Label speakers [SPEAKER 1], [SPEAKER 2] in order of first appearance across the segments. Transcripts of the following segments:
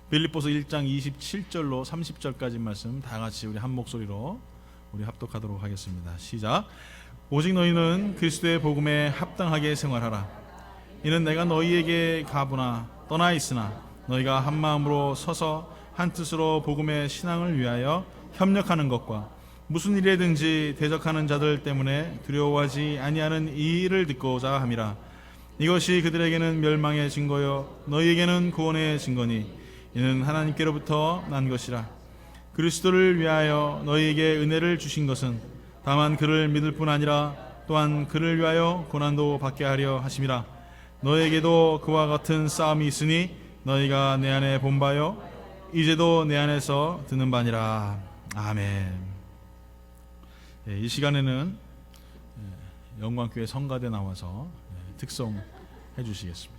[SPEAKER 1] 빌립보서 1장 27절로 30절까지 말씀 다 같이 우리 한 목소리로 우리 합독하도록 하겠습니다. 시작. 오직 너희는 그리스도의 복음에 합당하게 생활하라. 이는 내가 너희에게 가부나 떠나 있으나 너희가 한 마음으로 서서 한 뜻으로 복음의 신앙을 위하여 협력하는 것과 무슨 일에든지 대적하는 자들 때문에 두려워하지 아니하는 이 일을 듣고자 함이라. 이것이 그들에게는 멸망의 증거요 너희에게는 구원의 증거니 이는 하나님께로부터 난 것이라. 그리스도를 위하여 너희에게 은혜를 주신 것은 다만 그를 믿을 뿐 아니라 또한 그를 위하여 고난도 받게 하려 하심이라. 너희에게도 그와 같은 싸움이 있으니 너희가 내 안에 본 바요 이제도 내 안에서 듣는 바니라. 아멘. 이 시간에는 영광교회 성가대 나와서 특송해 주시겠습니다.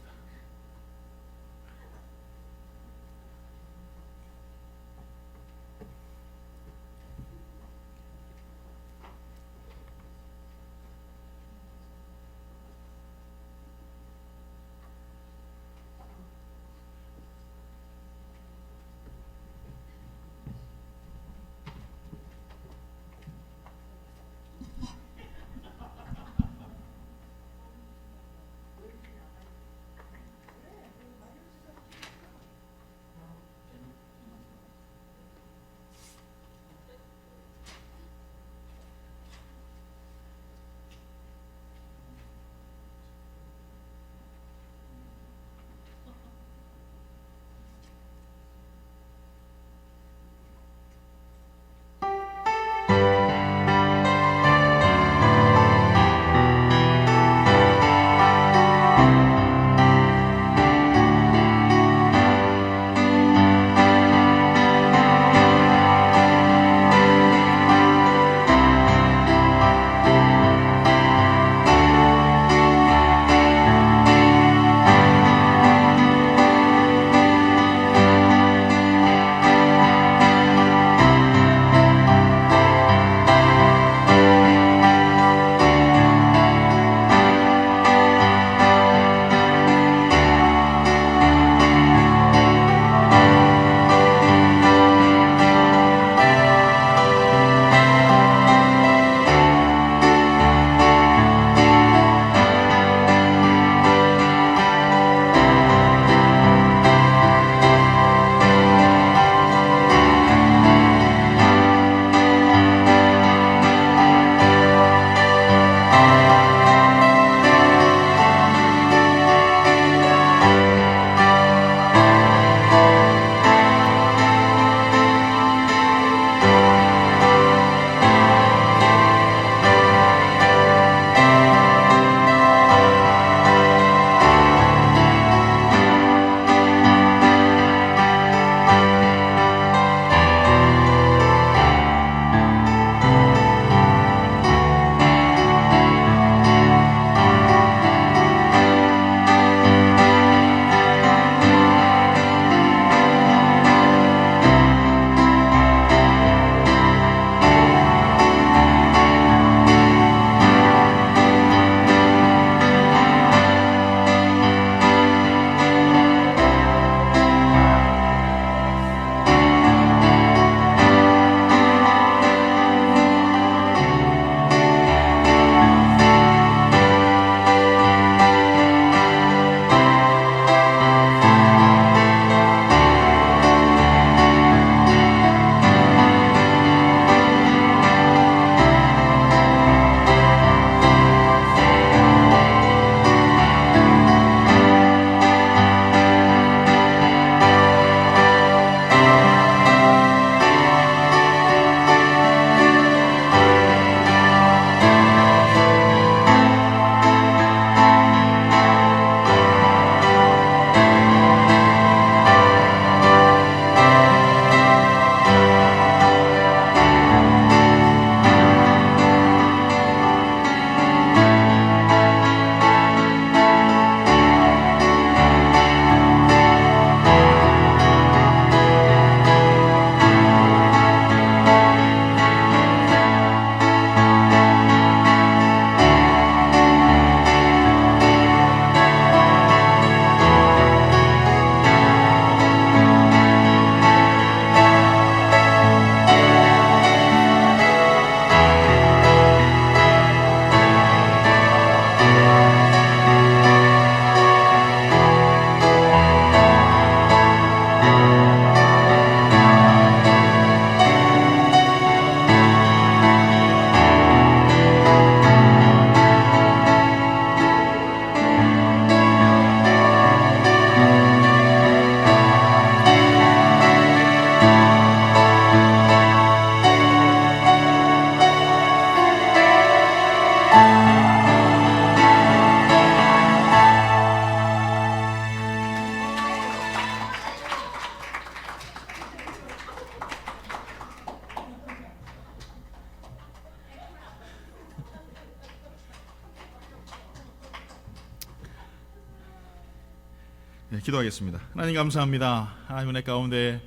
[SPEAKER 1] 네, 기도하겠습니다. 하나님 감사합니다. 하나님 은혜 가운데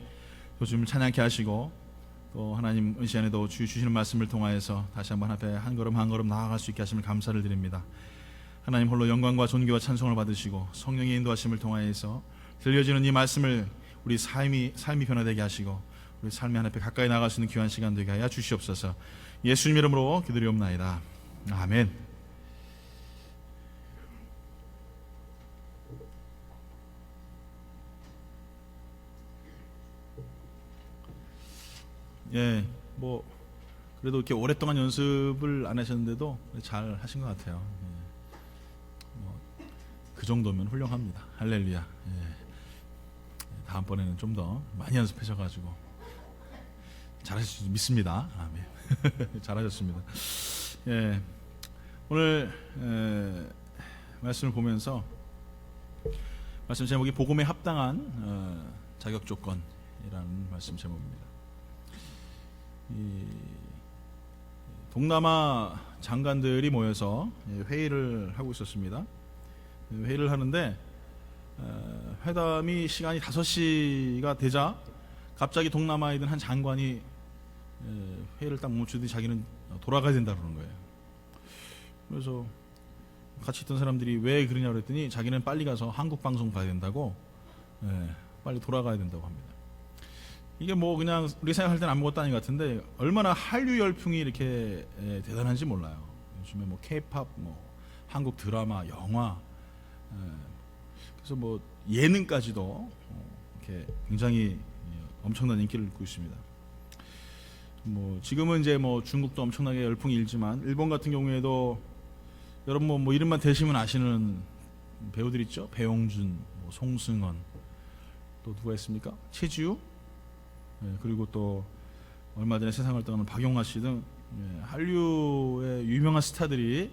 [SPEAKER 1] 요즘 찬양케 하시고 또 하나님 이 시간에도 주시는 말씀을 통하여서 다시 한번 앞에 한 걸음 한 걸음 나아갈 수 있게 하심을 감사를 드립니다. 하나님 홀로 영광과 존귀와 찬송을 받으시고 성령의 인도하심을 통하여서 들려지는 이 말씀을 우리 삶이 변화되게 하시고 우리 삶의 하나님 앞에 가까이 나아갈 수 있는 귀한 시간 되게 하여 주시옵소서. 예수님 이름으로 기도리옵나이다. 아멘. 예, 뭐 그래도 이렇게 오랫동안 연습을 안 하셨는데도 잘 하신 것 같아요. 예, 그 정도면 훌륭합니다. 할렐루야. 예, 다음번에는 좀 더 많이 연습하셔가지고 잘하실 수 믿습니다. 아멘. 잘하셨습니다. 예, 오늘 말씀을 보면서 말씀 제목이 복음에 합당한 자격 조건이라는 말씀 제목입니다. 이 동남아 장관들이 모여서 회의를 하고 있었습니다. 회의를 하는데 회담이 시간이 5시가 되자 갑자기 동남아에 있는 한 장관이 회의를 딱 멈추더니 자기는 돌아가야 된다 그러는 거예요. 그래서 같이 있던 사람들이 왜 그러냐고 그랬더니 자기는 빨리 가서 한국 방송 봐야 된다고, 빨리 돌아가야 된다고 합니다. 이게 뭐 그냥 우리 생각할 때는 아무것도 아닌 것 같은데 얼마나 한류 열풍이 이렇게 대단한지 몰라요. 요즘에 뭐 K-팝, 뭐 한국 드라마, 영화, 그래서 뭐 예능까지도 이렇게 굉장히 엄청난 인기를 얻고 있습니다. 뭐 지금은 이제 뭐 중국도 엄청나게 열풍이 일지만 일본 같은 경우에도 여러분 뭐 이름만 대시면 아시는 배우들 있죠. 배용준, 뭐 송승헌, 또 누가 있습니까? 최지우. 그리고 또 얼마 전에 세상을 떠나는 박용화 씨 등 한류의 유명한 스타들이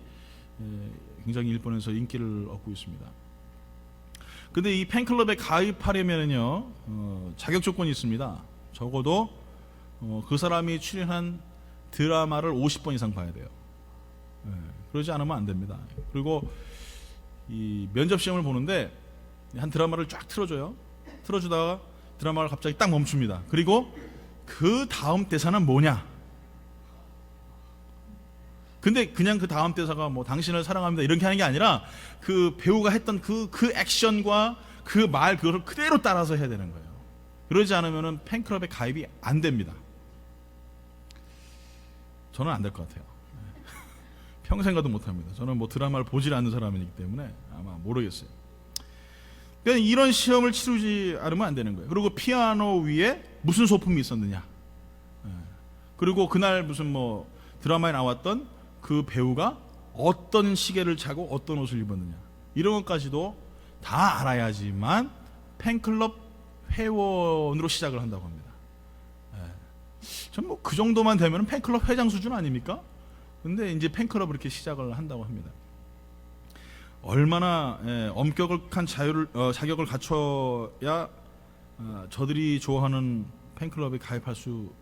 [SPEAKER 1] 굉장히 일본에서 인기를 얻고 있습니다. 근데 이 팬클럽에 가입하려면요 자격 조건이 있습니다. 적어도 그 사람이 출연한 드라마를 50번 이상 봐야 돼요. 그러지 않으면 안 됩니다. 그리고 이 면접 시험을 보는데 한 드라마를 쫙 틀어줘요. 틀어주다가 드라마를 갑자기 딱 멈춥니다. 그리고 그 다음 대사는 뭐냐? 근데 그냥 그 다음 대사가 뭐 당신을 사랑합니다 이렇게 하는 게 아니라 그 배우가 했던 그 액션과 그 말 그걸 그대로 따라서 해야 되는 거예요. 그러지 않으면은 팬클럽에 가입이 안 됩니다. 저는 안 될 것 같아요. 평생 가도 못 합니다. 저는 뭐 드라마를 보질 않는 사람이기 때문에 아마 모르겠어요. 그러니까 이런 시험을 치르지 않으면 안 되는 거예요. 그리고 피아노 위에 무슨 소품이 있었느냐, 그리고 그날 무슨 뭐 드라마에 나왔던 그 배우가 어떤 시계를 차고 어떤 옷을 입었느냐, 이런 것까지도 다 알아야지만 팬클럽 회원으로 시작을 한다고 합니다. 전 뭐 그 정도만 되면 팬클럽 회장 수준 아닙니까? 근데 이제 팬클럽을 이렇게 시작을 한다고 합니다. 얼마나 엄격한 자격을 갖춰야 저들이 좋아하는 팬클럽에 가입할 수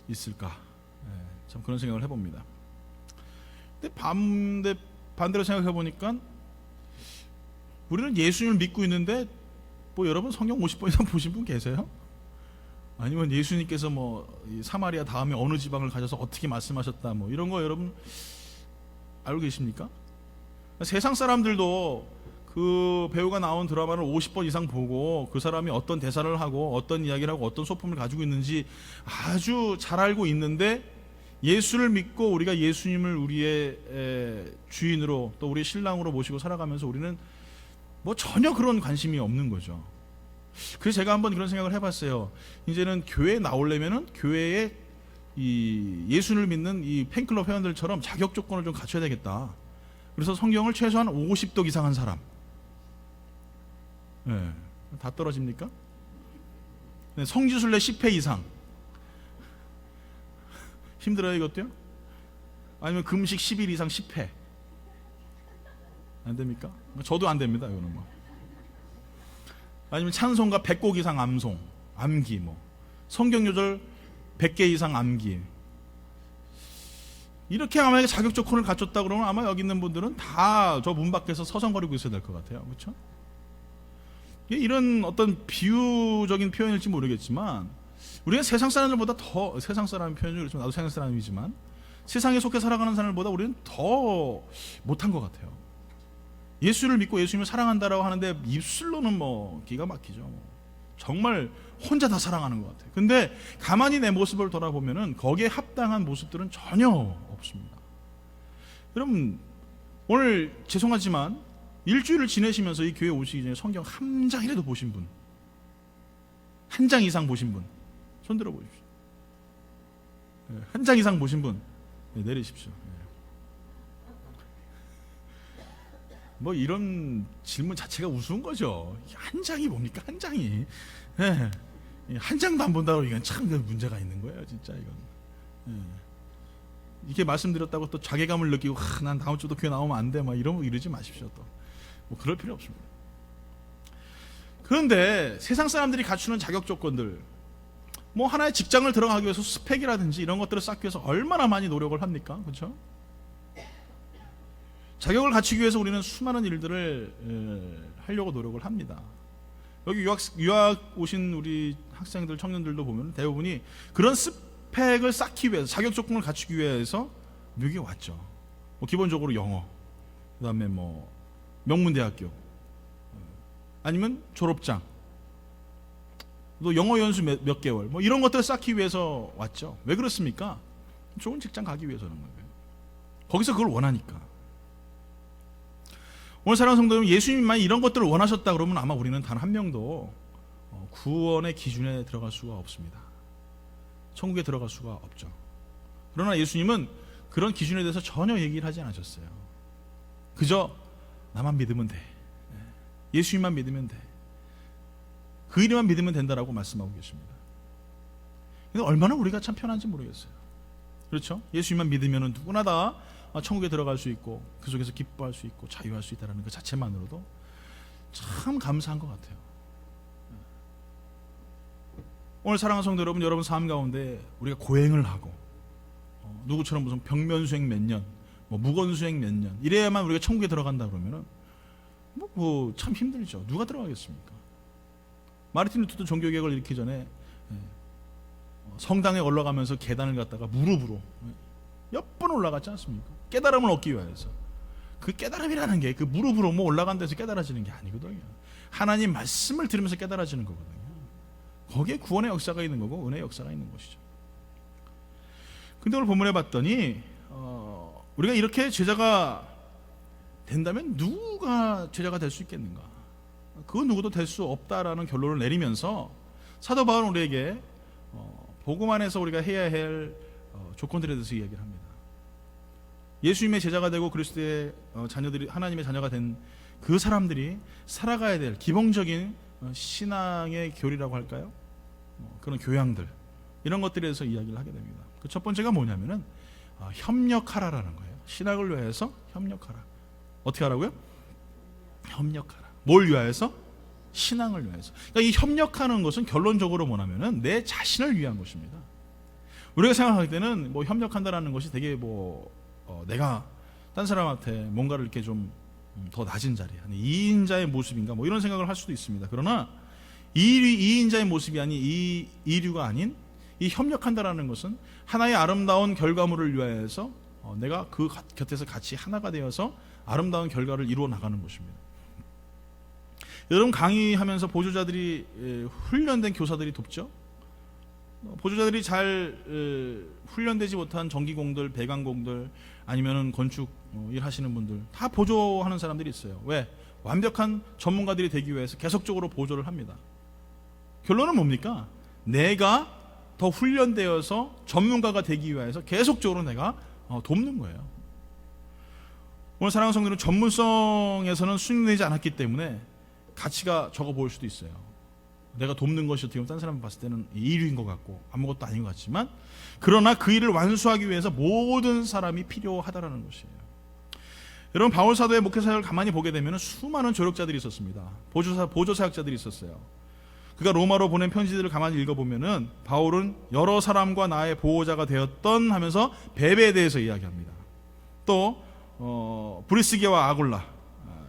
[SPEAKER 1] 있을까? 참 그런 생각을 해봅니다. 근데 반대로 생각해 보니까 우리는 예수님을 믿고 있는데 뭐 여러분 성경 50번 이상 보신 분 계세요? 아니면 예수님께서 뭐 사마리아 다음에 어느 지방을 가셔서 어떻게 말씀하셨다 뭐 이런 거 여러분 알고 계십니까? 세상 사람들도 그 배우가 나온 드라마를 50번 이상 보고 그 사람이 어떤 대사를 하고 어떤 이야기를 하고 어떤 소품을 가지고 있는지 아주 잘 알고 있는데 예수를 믿고 우리가 예수님을 우리의 주인으로 또 우리의 신랑으로 모시고 살아가면서 우리는 뭐 전혀 그런 관심이 없는 거죠. 그래서 제가 한번 그런 생각을 해봤어요. 이제는 교회에 나오려면은 교회에 이 예수를 믿는 이 팬클럽 회원들처럼 자격 조건을 좀 갖춰야 되겠다. 그래서 성경을 최소한 50독 이상 한 사람. 다 떨어집니까? 성지순례 10회 이상. 힘들어요 이것도요? 아니면 금식 10일 이상 10회. 안 됩니까? 저도 안 됩니다 이거는 뭐. 아니면 찬송가 100곡 이상 암기 뭐. 성경 요절 100개 이상 암기. 이렇게 만약에 자격 조건을 갖췄다 그러면 아마 여기 있는 분들은 다 저 문 밖에서 서성거리고 있어야 될 것 같아요. 그렇죠? 이런 어떤 비유적인 표현일지 모르겠지만 우리는 세상 사람들보다 더, 세상 사람 표현이 그렇지만 나도 세상 사람이지만 세상에 속해 살아가는 사람들보다 우리는 더 못한 것 같아요. 예수를 믿고 예수님을 사랑한다라고 하는데 입술로는 뭐 기가 막히죠. 정말 혼자 다 사랑하는 것 같아요. 근데 가만히 내 모습을 돌아보면은 거기에 합당한 모습들은 전혀 없습니다. 여러분, 오늘 죄송하지만 일주일을 지내시면서 이 교회 오시기 전에 성경 한 장이라도 보신 분, 한 장 이상 보신 분 손 들어 보십시오. 한 장 이상 보신 분 내리십시오. 뭐 이런 질문 자체가 우스운 거죠. 한 장이 뭡니까? 한 장이. 한 장도 안 본다고 이건 참 문제가 있는 거예요, 진짜 이건. 이렇게 말씀드렸다고 또 자괴감을 느끼고 난 다음 주도 교회 나오면 안 돼, 막 이러지 마십시오. 또 뭐 그럴 필요 없습니다. 그런데 세상 사람들이 갖추는 자격 조건들, 뭐 하나의 직장을 들어가기 위해서 스펙이라든지 이런 것들을 쌓기 위해서 얼마나 많이 노력을 합니까? 그렇죠? 자격을 갖추기 위해서 우리는 수많은 일들을 하려고 노력을 합니다. 여기 유학 오신 우리 학생들, 청년들도 보면 대부분이 그런 스펙을 쌓기 위해서, 자격 조건을 갖추기 위해서 미국에 왔죠. 뭐 기본적으로 영어, 그 다음에 뭐 명문대학교, 아니면 졸업장, 또 영어 연수 몇 개월, 뭐 이런 것들을 쌓기 위해서 왔죠. 왜 그렇습니까? 좋은 직장 가기 위해서는 거예요. 거기서 그걸 원하니까. 오늘 사랑하는 성도 여러분, 예수님만 이런 것들을 원하셨다 그러면 아마 우리는 단 한 명도 구원의 기준에 들어갈 수가 없습니다. 천국에 들어갈 수가 없죠. 그러나 예수님은 그런 기준에 대해서 전혀 얘기를 하지 않으셨어요. 그저 나만 믿으면 돼. 예수님만 믿으면 돼. 그 이름만 믿으면 된다라고 말씀하고 계십니다. 근데 얼마나 우리가 참 편한지 모르겠어요. 그렇죠? 예수님만 믿으면 누구나 다 천국에 들어갈 수 있고 그 속에서 기뻐할 수 있고 자유할 수 있다는 것 자체만으로도 참 감사한 것 같아요. 오늘 사랑하는 성도 여러분, 여러분 삶 가운데 우리가 고행을 하고 누구처럼 무슨 병면수행 몇 년, 뭐 무건수행 몇 년 이래야만 우리가 천국에 들어간다 그러면은 뭐 참 힘들죠. 누가 들어가겠습니까? 마르틴 루터도 종교개혁을 일으키기 전에 성당에 올라가면서 계단을 갖다가 무릎으로 몇 번 올라갔지 않습니까? 깨달음을 얻기 위해서. 그 깨달음이라는 게 그 무릎으로 뭐 올라간 데서 깨달아지는 게 아니거든요. 하나님 말씀을 들으면서 깨달아지는 거거든요. 거기에 구원의 역사가 있는 거고 은혜의 역사가 있는 것이죠. 근데 오늘 본문에 봤더니 우리가 이렇게 제자가 된다면 누가 제자가 될 수 있겠는가? 그 누구도 될 수 없다라는 결론을 내리면서 사도 바울은 우리에게 복음 안에서 우리가 해야 할 조건들에 대해서 이야기를 합니다. 예수님의 제자가 되고 그리스도의 자녀들이, 하나님의 자녀가 된 그 사람들이 살아가야 될 기본적인 신앙의 교리라고 할까요? 그런 교양들, 이런 것들에 대해서 이야기를 하게 됩니다. 그 첫 번째가 뭐냐면은 협력하라라는 거예요. 신학을 위해서 협력하라. 어떻게 하라고요? 협력하라. 뭘 위하여서? 신앙을 위해서. 그러니까 이 협력하는 것은 결론적으로 뭐냐면은 내 자신을 위한 것입니다. 우리가 생각할 때는 뭐 협력한다라는 것이 되게 내가 딴 사람한테 뭔가를 이렇게 좀 더 낮은 자리, 아니 2인자의 모습인가 뭐 이런 생각을 할 수도 있습니다. 그러나 2인자의 모습이 아닌 2류가 아닌 이 협력한다라는 것은 하나의 아름다운 결과물을 위하여서 내가 그 곁에서 같이 하나가 되어서 아름다운 결과를 이루어 나가는 것입니다. 여러분, 강의하면서 보조자들이, 훈련된 교사들이 돕죠. 보조자들이 잘 훈련되지 못한 전기공들, 배관공들, 아니면은 건축 일 하시는 분들 다 보조하는 사람들이 있어요. 왜? 완벽한 전문가들이 되기 위해서 계속적으로 보조를 합니다. 결론은 뭡니까? 내가 더 훈련되어서 전문가가 되기 위해서 계속적으로 내가 돕는 거예요. 오늘 사랑하는 성도는 전문성에서는 수익내지 않았기 때문에 가치가 적어 보일 수도 있어요. 내가 돕는 것이 어떻게 보면 다른 사람 봤을 때는 일류인 것 같고 아무것도 아닌 것 같지만, 그러나 그 일을 완수하기 위해서 모든 사람이 필요하다라는 것이에요. 여러분, 바울 사도의 목회 사역을 가만히 보게 되면 수많은 조력자들이 있었습니다. 보조 사역자들이 있었어요. 그가 로마로 보낸 편지들을 가만히 읽어보면은 바울은 여러 사람과 나의 보호자가 되었던 하면서 베베에 대해서 이야기합니다. 또 브리스게와 아굴라,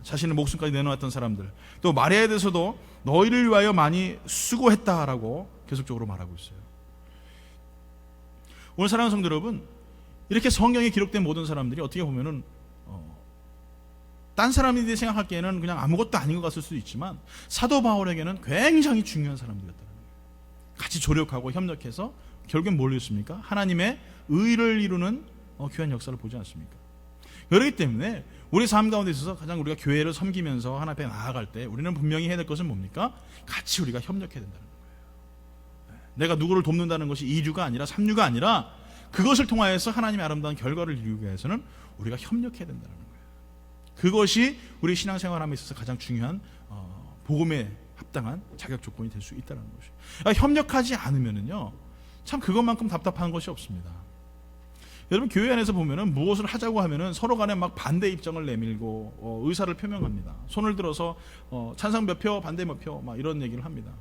[SPEAKER 1] 자신의 목숨까지 내놓았던 사람들, 또 마리아에 대해서도 너희를 위하여 많이 수고했다라고 계속적으로 말하고 있어요. 오늘 사랑하는 성도 여러분, 이렇게 성경에 기록된 모든 사람들이 어떻게 보면은 딴 사람들이 생각하기에는 그냥 아무것도 아닌 것 같을 수도 있지만 사도 바울에게는 굉장히 중요한 사람들이었다는 거예요. 같이 조력하고 협력해서 결국엔 뭘 이뤘습니까? 하나님의 의를 이루는 귀한 역사를 보지 않습니까? 그렇기 때문에 우리 삶 가운데 있어서 가장 우리가 교회를 섬기면서 하나님 앞에 나아갈 때 우리는 분명히 해야 될 것은 뭡니까? 같이 우리가 협력해야 된다는 거예요. 내가 누구를 돕는다는 것이 2류가 아니라 3류가 아니라 그것을 통하여서 하나님의 아름다운 결과를 이루기 위해서는 우리가 협력해야 된다는 거예요. 그것이 우리 신앙생활함에 있어서 가장 중요한 복음에 합당한 자격 조건이 될 수 있다는 것이에요. 협력하지 않으면은요, 참 그것만큼 답답한 것이 없습니다. 여러분, 교회 안에서 보면은 무엇을 하자고 하면은 서로 간에 막 반대 입장을 내밀고 의사를 표명합니다. 손을 들어서 찬성 몇 표, 반대 몇 표, 막 이런 얘기를 합니다.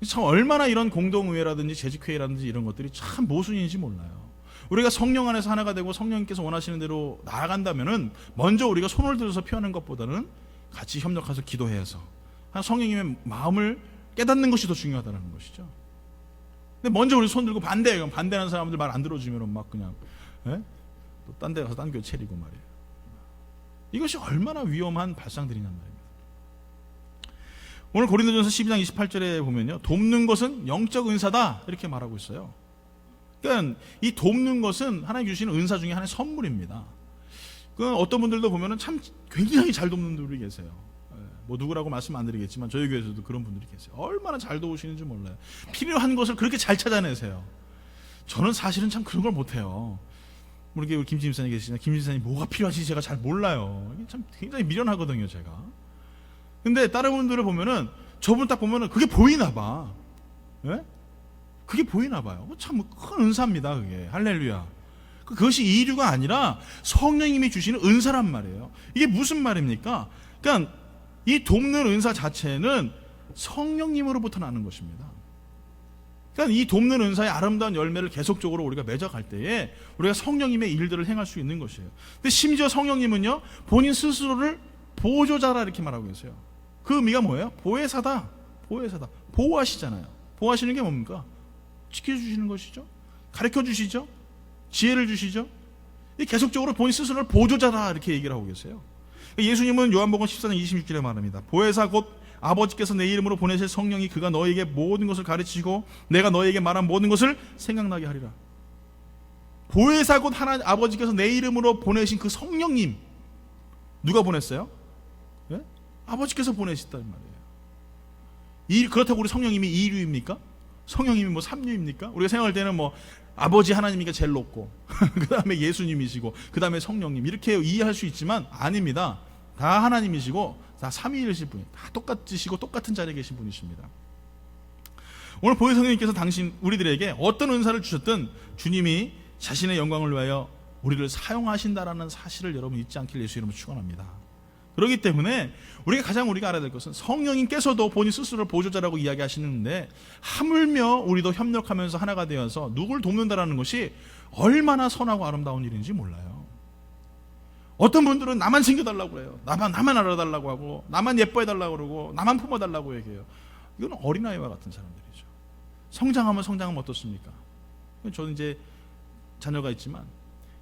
[SPEAKER 1] 참 얼마나 이런 공동의회라든지 재직회의라든지 이런 것들이 참 모순인지 몰라요. 우리가 성령 안에서 하나가 되고 성령님께서 원하시는 대로 나아간다면은 먼저 우리가 손을 들어서 표하는 것보다는 같이 협력해서 기도해서 성령님의 마음을 깨닫는 것이 더 중요하다는 것이죠. 근데 먼저 우리 손 들고 반대하는 사람들 말 안 들어주면 막 그냥 또 딴 데 가서 딴 교회 차리고 말이에요. 이것이 얼마나 위험한 발상들이냔 말입니다. 오늘 고린도전서 12장 28절에 보면요, 돕는 것은 영적 은사다 이렇게 말하고 있어요. 그러니까 이 돕는 것은 하나님 주시는 은사 중에 하나의 선물입니다. 그 어떤 분들도 보면은 참 굉장히 잘 돕는 분들이 계세요. 뭐 누구라고 말씀 안 드리겠지만 저희 교회에서도 그런 분들이 계세요. 얼마나 잘 도우시는지 몰라요. 필요한 것을 그렇게 잘 찾아내세요. 저는 사실은 참 그런 걸 못해요. 우리 김진 집사님 계시잖아요. 김진 집사님 뭐가 필요한지 제가 잘 몰라요. 이게 참 굉장히 미련하거든요, 제가. 근데 다른 분들을 보면은 저분 딱 보면은 그게 보이나 봐. 예? 그게 보이나 봐요. 참 큰 은사입니다, 그게. 할렐루야. 그것이 이류가 아니라 성령님이 주시는 은사란 말이에요. 이게 무슨 말입니까? 그러니까 이 돕는 은사 자체는 성령님으로부터 나는 것입니다. 그러니까 이 돕는 은사의 아름다운 열매를 계속적으로 우리가 맺어갈 때에 우리가 성령님의 일들을 행할 수 있는 것이에요. 근데 심지어 성령님은요, 본인 스스로를 보조자라 이렇게 말하고 계세요. 그 의미가 뭐예요? 보혜사다. 보호하시잖아요. 보호하시는 게 뭡니까? 지켜주시는 것이죠. 가르쳐주시죠. 지혜를 주시죠. 계속적으로 본인 스스로를 보조자다 이렇게 얘기를 하고 계세요. 예수님은 요한복음 14장 26절에 말합니다. 보혜사 곧 아버지께서 내 이름으로 보내실 성령이 그가 너에게 모든 것을 가르치시고 내가 너에게 말한 모든 것을 생각나게 하리라. 보혜사 곧 하나님 아버지께서 내 이름으로 보내신 그 성령님, 누가 보냈어요? 네? 아버지께서 보내셨단 말이에요. 그렇다고 우리 성령님이 2류입니까? 성령님이 뭐 3류입니까? 우리가 생각할 때는 뭐 아버지 하나님이가 제일 높고 그 다음에 예수님이시고 그 다음에 성령님 이렇게 이해할 수 있지만 아닙니다. 다 하나님이시고 다 삼위일이실 분이 다 똑같으시고 똑같은 자리에 계신 분이십니다. 오늘 보혜 성령님께서 당신 우리들에게 어떤 은사를 주셨든 주님이 자신의 영광을 위하여 우리를 사용하신다라는 사실을 여러분 잊지 않길 예수 이름으로 축원합니다. 그렇기 때문에 우리가 알아야 될 것은 성령님께서도 본인 스스로를 보조자라고 이야기하시는데 하물며 우리도 협력하면서 하나가 되어서 누굴 돕는다라는 것이 얼마나 선하고 아름다운 일인지 몰라요. 어떤 분들은 나만 챙겨달라고 그래요. 나만 알아달라고 하고 나만 예뻐해달라고 그러고 나만 품어달라고 얘기해요. 이건 어린아이와 같은 사람들이죠. 성장하면 어떻습니까? 저는 이제 자녀가 있지만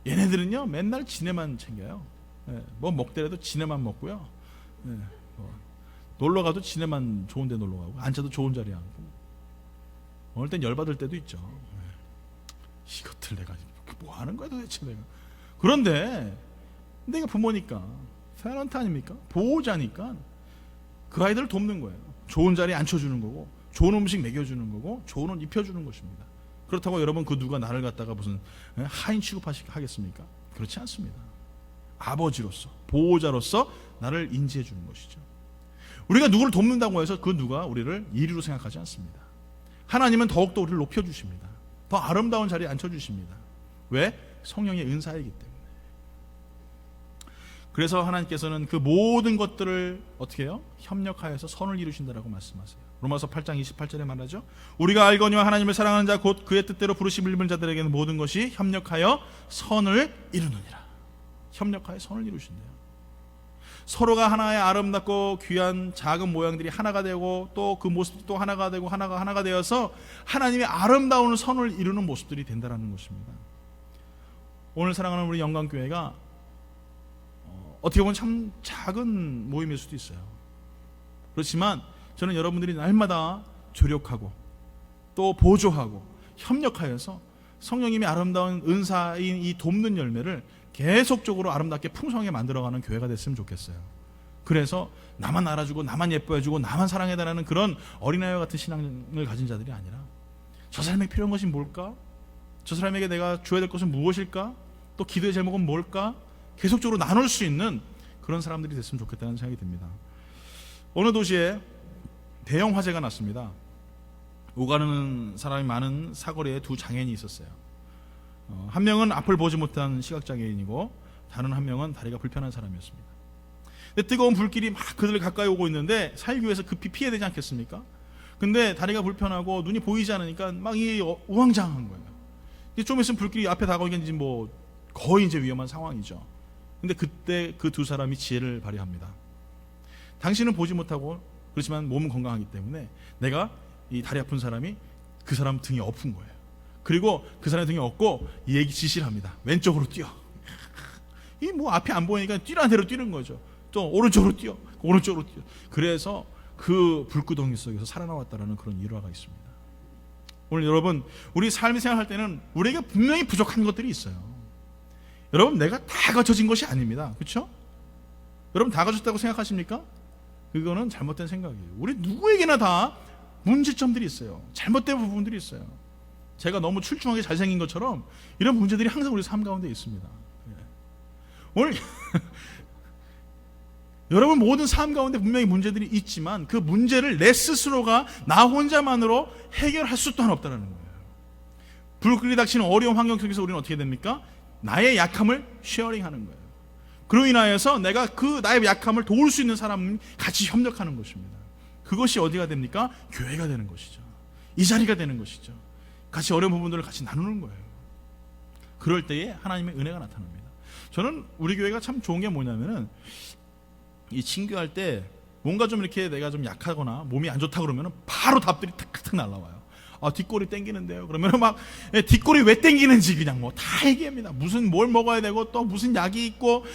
[SPEAKER 1] 얘네들은요 맨날 지네만 챙겨요. 뭐 먹더라도 지네만 먹고요. 놀러 가도 지네만 좋은 데 놀러 가고 앉아도 좋은 자리에 앉고 어느 땐 열받을 때도 있죠. 이것들 내가 뭐 하는 거야 도대체 내가. 그런데 내가 부모니까 페런트 아닙니까? 보호자니까 그 아이들을 돕는 거예요. 좋은 자리에 앉혀주는 거고 좋은 음식 먹여주는 거고 좋은 옷 입혀주는 것입니다. 그렇다고 여러분 그 누가 나를 갖다가 무슨 하인 취급하겠습니까? 그렇지 않습니다. 아버지로서 보호자로서 나를 인지해 주는 것이죠. 우리가 누구를 돕는다고 해서 그 누가 우리를 이리로 생각하지 않습니다. 하나님은 더욱더 우리를 높여주십니다. 더 아름다운 자리에 앉혀주십니다. 왜? 성령의 은사이기 때문에. 그래서 하나님께서는 그 모든 것들을 어떻게 해요? 협력하여서 선을 이루신다라고 말씀하세요. 로마서 8장 28절에 말하죠. 우리가 알거니와 하나님을 사랑하는 자 곧 그의 뜻대로 부르심을 입은 자들에게는 모든 것이 협력하여 선을 이루느니라. 협력하여 선을 이루신대요. 서로가 하나의 아름답고 귀한 작은 모양들이 하나가 되고 또 그 모습이 또 하나가 되고 하나가 되어서 하나님의 아름다운 선을 이루는 모습들이 된다는 것입니다. 오늘 사랑하는 우리 영광교회가 어떻게 보면 참 작은 모임일 수도 있어요. 그렇지만 저는 여러분들이 날마다 조력하고 또 보조하고 협력하여서 성령님의 아름다운 은사인 이 돕는 열매를 계속적으로 아름답게 풍성하게 만들어가는 교회가 됐으면 좋겠어요. 그래서 나만 알아주고 나만 예뻐해주고 나만 사랑해달라는 그런 어린아이와 같은 신앙을 가진 자들이 아니라 저 사람에게 필요한 것이 뭘까? 저 사람에게 내가 줘야 될 것은 무엇일까? 또 기도의 제목은 뭘까? 계속적으로 나눌 수 있는 그런 사람들이 됐으면 좋겠다는 생각이 듭니다. 어느 도시에 대형 화재가 났습니다. 오가는 사람이 많은 사거리에 두 장애인이 있었어요. 한 명은 앞을 보지 못한 시각장애인이고 다른 한 명은 다리가 불편한 사람이었습니다. 근데 뜨거운 불길이 막 그들 가까이 오고 있는데 살기 위해서 급히 피해야 되지 않겠습니까? 근데 다리가 불편하고 눈이 보이지 않으니까 막 이 우왕좌왕한 거예요. 근데 좀 있으면 불길이 앞에 다가오니까 이제 뭐 거의 이제 위험한 상황이죠. 근데 그때 그 두 사람이 지혜를 발휘합니다. 당신은 보지 못하고 그렇지만 몸은 건강하기 때문에 내가 이 다리 아픈 사람이 그 사람 등에 엎은 거예요. 그리고 그 사람 등에 엎고 얘기 지시를 합니다. 왼쪽으로 뛰어. 이 뭐 앞이 안 보이니까 뛰라는 대로 뛰는 거죠. 또 오른쪽으로 뛰어. 오른쪽으로 뛰어. 그래서 그 불구덩이 속에서 살아나왔다라는 그런 일화가 있습니다. 오늘 여러분, 우리 삶을 생각할 때는 우리에게 분명히 부족한 것들이 있어요. 여러분, 내가 다 갖춰진 것이 아닙니다. 그렇죠? 여러분 다 갖췄다고 생각하십니까? 그거는 잘못된 생각이에요. 우리 누구에게나 다 문제점들이 있어요. 잘못된 부분들이 있어요. 제가 너무 출중하게 잘생긴 것처럼 이런 문제들이 항상 우리 삶 가운데 있습니다. 오늘 여러분 모든 삶 가운데 분명히 문제들이 있지만 그 문제를 내 스스로가 나 혼자만으로 해결할 수 또한 없다는 거예요. 불길이 닥치는 어려운 환경 속에서 우리는 어떻게 됩니까? 나의 약함을 쉐어링하는 거예요. 그로 인하여서 내가 그 나의 약함을 도울 수 있는 사람은 같이 협력하는 것입니다. 그것이 어디가 됩니까? 교회가 되는 것이죠. 이 자리가 되는 것이죠. 같이 어려운 부분들을 같이 나누는 거예요. 그럴 때에 하나님의 은혜가 나타납니다. 저는 우리 교회가 참 좋은 게 뭐냐면은 이 친교할 때 뭔가 좀 이렇게 내가 좀 약하거나 몸이 안 좋다 그러면은 바로 답들이 탁탁 날라와요. 뒷골이 땡기는데요. 그러면은 막 뒷골이 왜 땡기는지 그냥 뭐 다 얘기합니다. 무슨 뭘 먹어야 되고 또 무슨 약이 있고,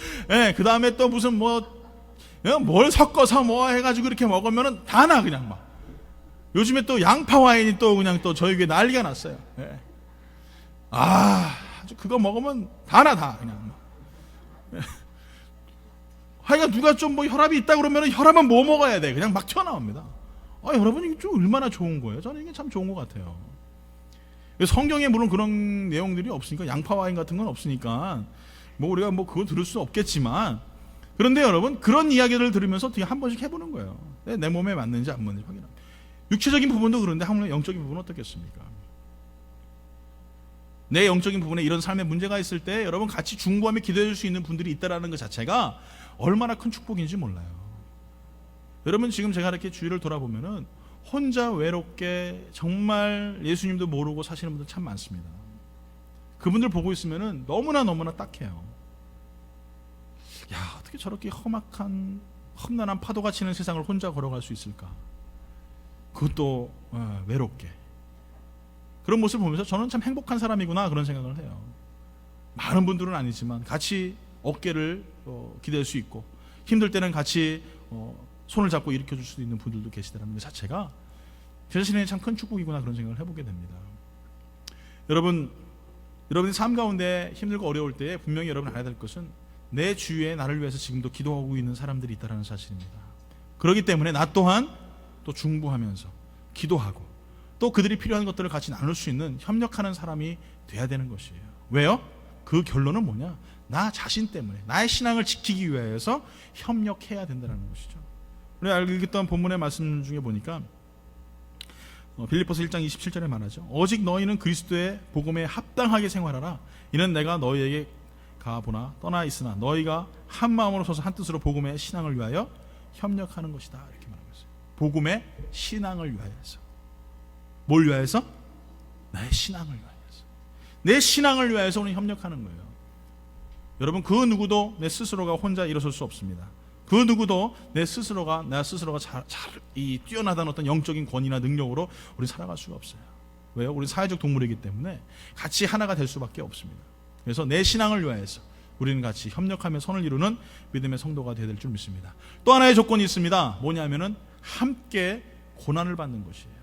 [SPEAKER 1] 그 다음에 또 무슨 뭘 섞어서 뭐 해가지고 이렇게 먹으면은 다 나 그냥 막. 요즘에 또 양파 와인이 또 그냥 또 저희 교회 난리가 났어요. 아주 그거 먹으면 다 나 다 그냥. 하여간 누가 좀 뭐 혈압이 있다 그러면 혈압은 뭐 먹어야 돼? 그냥 막 튀어나옵니다. 여러분 이게 좀 얼마나 좋은 거예요? 저는 이게 참 좋은 것 같아요. 성경에 물론 그런 내용들이 없으니까 양파 와인 같은 건 없으니까 뭐 우리가 뭐 그거 들을 수 없겠지만 그런데 여러분 그런 이야기를 들으면서 어떻게 한 번씩 해보는 거예요. 내 몸에 맞는지 안 맞는지 확인합니다. 육체적인 부분도 그런데 한번 영적인 부분은 어떻겠습니까? 내 영적인 부분에 이런 삶의 문제가 있을 때 여러분 같이 중보하며 기도해 줄 수 있는 분들이 있다라는 것 자체가 얼마나 큰 축복인지 몰라요. 여러분 지금 제가 이렇게 주위를 돌아보면은 혼자 외롭게 정말 예수님도 모르고 사시는 분들 참 많습니다. 그분들 보고 있으면은 너무나 딱해요. 야, 어떻게 저렇게 험악한 험난한 파도가 치는 세상을 혼자 걸어갈 수 있을까? 그것도 외롭게. 그런 모습을 보면서 저는 참 행복한 사람이구나 그런 생각을 해요. 많은 분들은 아니지만 같이 어깨를 기댈 수 있고 힘들 때는 같이 손을 잡고 일으켜 줄 수 있는 분들도 계시다는 것 자체가 제 자신에게 참 큰 축복이구나 그런 생각을 해보게 됩니다. 여러분의 삶 가운데 힘들고 어려울 때에 분명히 여러분 알아야 될 것은 내 주위에 나를 위해서 지금도 기도하고 있는 사람들이 있다는 사실입니다. 그렇기 때문에 나 또한 또 중보하면서 기도하고 또 그들이 필요한 것들을 같이 나눌 수 있는 협력하는 사람이 돼야 되는 것이에요. 왜요? 그 결론은 뭐냐? 나 자신 때문에 나의 신앙을 지키기 위해서 협력해야 된다는 것이죠. 우리 알겠던 본문의 말씀 중에 보니까 빌립보서 1장 27절에 말하죠. 오직 너희는 그리스도의 복음에 합당하게 생활하라. 이는 내가 너희에게 가보나 떠나 있으나 너희가 한 마음으로 서서 한 뜻으로 복음의 신앙을 위하여 협력하는 것이다. 이렇게 말하고 있어요. 복음의 신앙을 위하여서. 뭘 위하여서? 나의 신앙을 위하여서. 내 신앙을 위하여서 우리는 협력하는 거예요. 여러분 그 누구도 내 스스로가 혼자 일어설 수 없습니다. 그 누구도 나 스스로가 이 뛰어나다는 어떤 영적인 권위나 능력으로 우리 살아갈 수가 없어요. 왜요? 우리 사회적 동물이기 때문에 같이 하나가 될 수밖에 없습니다. 그래서 내 신앙을 위하여서 우리는 같이 협력하며 선을 이루는 믿음의 성도가 되어야 될 줄 믿습니다. 또 하나의 조건이 있습니다. 뭐냐면은 함께 고난을 받는 것이에요.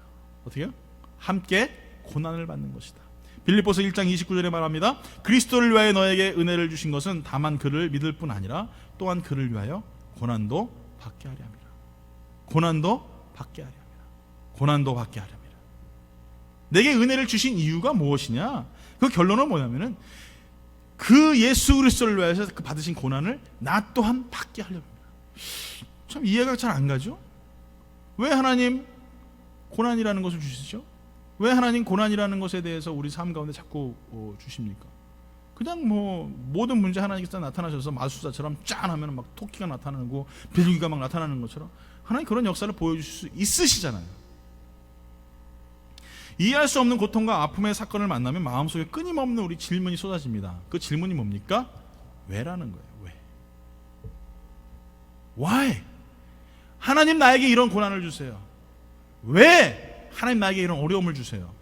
[SPEAKER 1] 어떻게요? 함께 고난을 받는 것이다. 빌립보서 1장 29절에 말합니다. 그리스도를 위하여 너에게 은혜를 주신 것은 다만 그를 믿을 뿐 아니라 또한 그를 위하여 고난도 받게 하려 함이라. 고난도 받게 하려 함이라. 고난도 받게 하려 함이라. 내게 은혜를 주신 이유가 무엇이냐? 그 결론은 뭐냐면은 그 예수 그리스도를 위해서 그 받으신 고난을 나 또한 받게 하려 합니다. 참 이해가 잘 안 가죠? 왜 하나님 고난이라는 것을 주시죠? 왜 하나님 고난이라는 것에 대해서 우리 삶 가운데 자꾸 주십니까? 그냥 뭐 모든 문제 하나님께서 나타나셔서 마술사처럼 짠 하면 막 토끼가 나타나고 비둘기가 막 나타나는 것처럼 하나님 그런 역사를 보여주실 수 있으시잖아요. 이해할 수 없는 고통과 아픔의 사건을 만나면 마음속에 끊임없는 우리 질문이 쏟아집니다. 그 질문이 뭡니까? 왜라는 거예요. 왜? Why? 하나님 나에게 이런 고난을 주세요. 왜 하나님 나에게 이런 어려움을 주세요?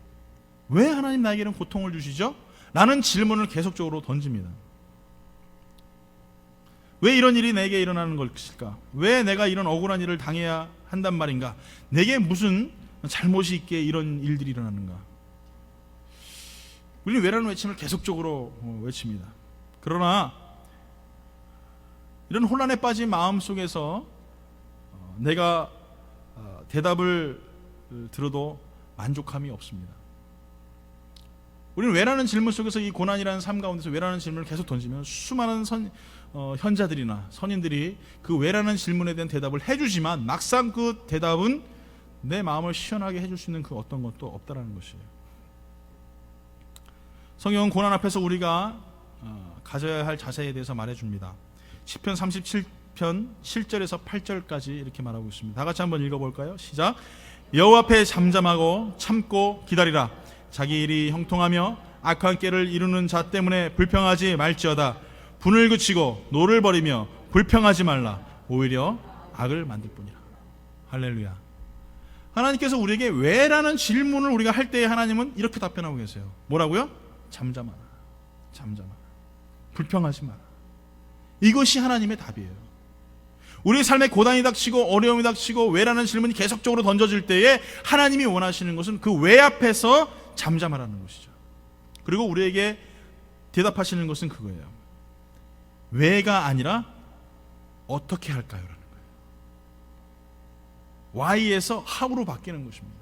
[SPEAKER 1] 왜 하나님 나에게 이런 고통을 주시죠? 라는 질문을 계속적으로 던집니다. 왜 이런 일이 내게 일어나는 것일까? 왜 내가 이런 억울한 일을 당해야 한단 말인가? 내게 무슨 잘못이 있기에 이런 일들이 일어나는가? 우리는 왜라는 외침을 계속적으로 외칩니다. 그러나 이런 혼란에 빠진 마음 속에서 내가 대답을 들어도 만족함이 없습니다. 우리는 왜라는 질문 속에서 이 고난이라는 삶 가운데서 왜라는 질문을 계속 던지면 수많은 현자들이나 선인들이 그 왜라는 질문에 대한 대답을 해주지만 막상 그 대답은 내 마음을 시원하게 해줄 수 있는 그 어떤 것도 없다라는 것이에요. 성경은 고난 앞에서 우리가 가져야 할 자세에 대해서 말해줍니다. 시편 37편 7절에서 8절까지 이렇게 말하고 있습니다. 다 같이 한번 읽어볼까요? 시작. 여호와 앞에 잠잠하고 참고 기다리라. 자기 일이 형통하며 악한 꾀를 이루는 자 때문에 불평하지 말지어다. 분을 그치고 노를 버리며 불평하지 말라. 오히려 악을 만들 뿐이라. 할렐루야. 하나님께서 우리에게 왜라는 질문을 우리가 할 때에 하나님은 이렇게 답변하고 계세요. 뭐라고요? 잠잠하라. 잠잠하라. 불평하지 마라. 이것이 하나님의 답이에요. 우리 삶에 고난이 닥치고 어려움이 닥치고 왜라는 질문이 계속적으로 던져질 때에 하나님이 원하시는 것은 그 왜 앞에서 잠잠하라는 것이죠. 그리고 우리에게 대답하시는 것은 그거예요. 왜가 아니라 어떻게 할까요? 라는 거예요. Why에서 how로 바뀌는 것입니다.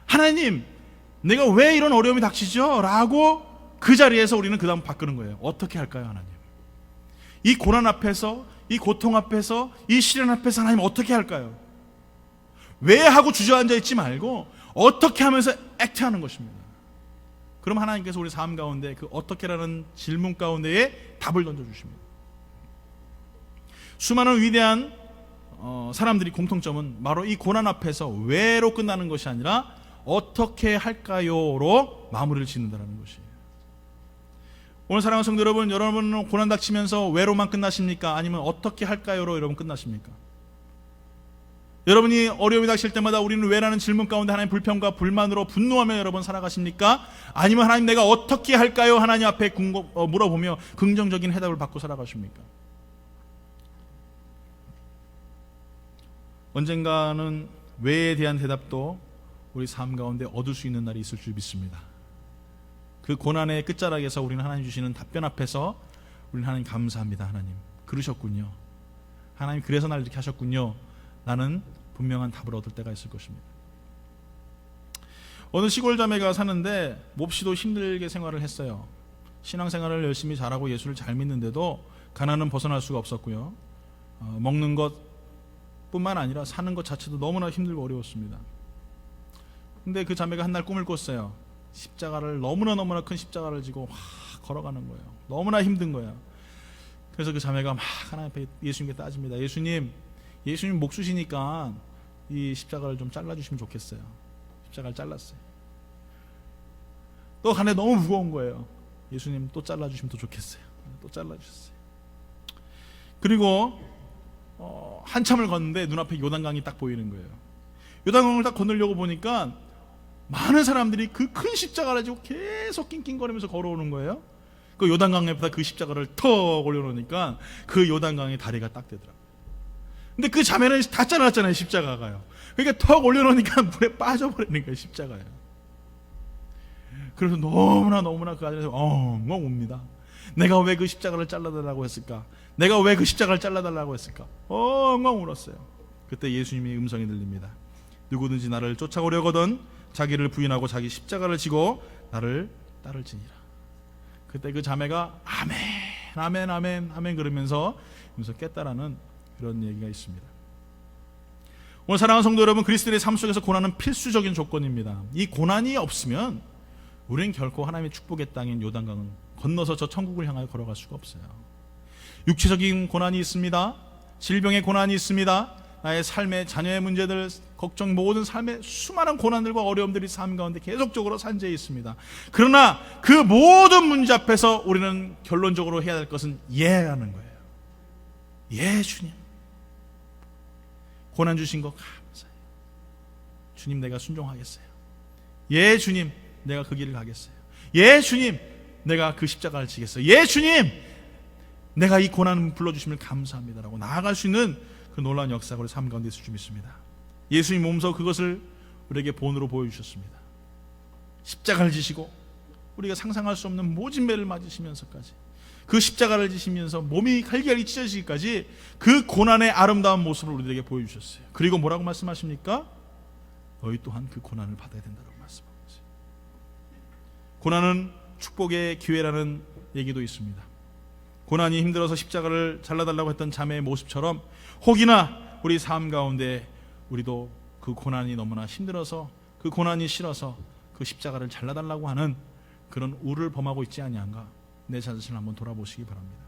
[SPEAKER 1] 하나님, 내가 왜 이런 어려움이 닥치죠? 라고 그 자리에서 우리는 그 다음 바꾸는 거예요. 어떻게 할까요, 하나님? 이 고난 앞에서, 이 고통 앞에서, 이 시련 앞에서 하나님 어떻게 할까요? 왜 하고 주저앉아 있지 말고 어떻게 하면서 액트하는 것입니다. 그럼 하나님께서 우리 삶 가운데 그 어떻게라는 질문 가운데에 답을 던져주십니다. 수많은 위대한 사람들이 공통점은 바로 이 고난 앞에서 왜로 끝나는 것이 아니라 어떻게 할까요로 마무리를 짓는다는 것이에요. 오늘 사랑하는 성도 여러분, 여러분은 고난 닥치면서 왜로만 끝나십니까? 아니면 어떻게 할까요로 여러분 끝나십니까? 여러분이 어려움이 닥칠 때마다 우리는 왜라는 질문 가운데 하나님 불평과 불만으로 분노하며 여러분 살아가십니까? 아니면 하나님 내가 어떻게 할까요? 하나님 앞에 물어보며 긍정적인 해답을 받고 살아가십니까? 언젠가는 왜에 대한 대답도 우리 삶 가운데 얻을 수 있는 날이 있을 줄 믿습니다. 그 고난의 끝자락에서 우리는 하나님 주시는 답변 앞에서 우리는 하나님 감사합니다. 하나님 그러셨군요. 하나님 그래서 날 이렇게 하셨군요. 나는 분명한 답을 얻을 때가 있을 것입니다. 어느 시골 자매가 사는데 몹시도 힘들게 생활을 했어요. 신앙생활을 열심히 잘하고 예수를 잘 믿는데도 가난은 벗어날 수가 없었고요. 먹는 것 뿐만 아니라 사는 것 자체도 너무나 힘들고 어려웠습니다. 근데 그 자매가 한 날 꿈을 꿨어요. 십자가를 너무나 큰 십자가를 지고 막 걸어가는 거예요. 너무나 힘든 거예요. 그래서 그 자매가 막 하나님 앞에 예수님께 따집니다. 예수님 목 주시니까 이 십자가를 좀 잘라주시면 좋겠어요. 십자가를 잘랐어요. 또 간에 너무 무거운 거예요. 예수님 또 잘라주시면 더 좋겠어요. 또 잘라주셨어요. 그리고 한참을 걷는데 눈앞에 요단강이 딱 보이는 거예요. 요단강을 딱 건너려고 보니까 많은 사람들이 그 큰 십자가를 가지고 계속 낑낑거리면서 걸어오는 거예요. 그 요단강 옆에다 그 십자가를 턱 올려놓으니까 그 요단강의 다리가 딱 되더라고요. 근데 그 자매는 다 잘랐잖아요, 십자가가요. 그러니까 턱 올려놓으니까 물에 빠져버리는 거예요, 십자가요. 그래서 너무나 그 아들에서 엉엉 웁니다. 내가 왜 그 십자가를 잘라달라고 했을까? 내가 왜 그 십자가를 잘라달라고 했을까? 엉엉 울었어요. 그때 예수님의 음성이 들립니다. 누구든지 나를 쫓아오려거든 자기를 부인하고 자기 십자가를 지고 나를 따를지니라. 그때 그 자매가 아멘 아멘 아멘 아멘 그러면서 깨달아는 그런 얘기가 있습니다. 오늘 사랑하는 성도 여러분, 그리스도의 삶 속에서 고난은 필수적인 조건입니다. 이 고난이 없으면 우리는 결코 하나님의 축복의 땅인 요단강을 건너서 저 천국을 향하여 걸어갈 수가 없어요. 육체적인 고난이 있습니다. 질병의 고난이 있습니다. 나의 삶의 자녀의 문제들, 걱정, 모든 삶의 수많은 고난들과 어려움들이 삶 가운데 계속적으로 산재해 있습니다. 그러나 그 모든 문제 앞에서 우리는 결론적으로 해야 될 것은 예라는 거예요. 예, 주님. 고난 주신 거 감사해요. 주님, 내가 순종하겠어요. 예, 주님, 내가 그 길을 가겠어요. 예, 주님, 내가 그 십자가를 지겠어요. 예, 주님, 내가 이 고난 불러주심을 감사합니다라고 나아갈 수 있는 그 놀라운 역사가 우리 삶 가운데 있을 줄 믿습니다. 예수님 몸소 그것을 우리에게 본으로 보여주셨습니다. 십자가를 지시고 우리가 상상할 수 없는 모진 매를 맞으시면서까지 그 십자가를 지시면서 몸이 갈기갈기 찢어지기까지 그 고난의 아름다운 모습을 우리에게 보여주셨어요. 그리고 뭐라고 말씀하십니까? 너희 또한 그 고난을 받아야 된다고 말씀하고 있어요. 고난은 축복의 기회라는 얘기도 있습니다. 고난이 힘들어서 십자가를 잘라달라고 했던 자매의 모습처럼 혹이나 우리 삶 가운데 우리도 그 고난이 너무나 힘들어서 그 고난이 싫어서 그 십자가를 잘라달라고 하는 그런 우를 범하고 있지 아니한가, 내 자신을 한번 돌아보시기 바랍니다.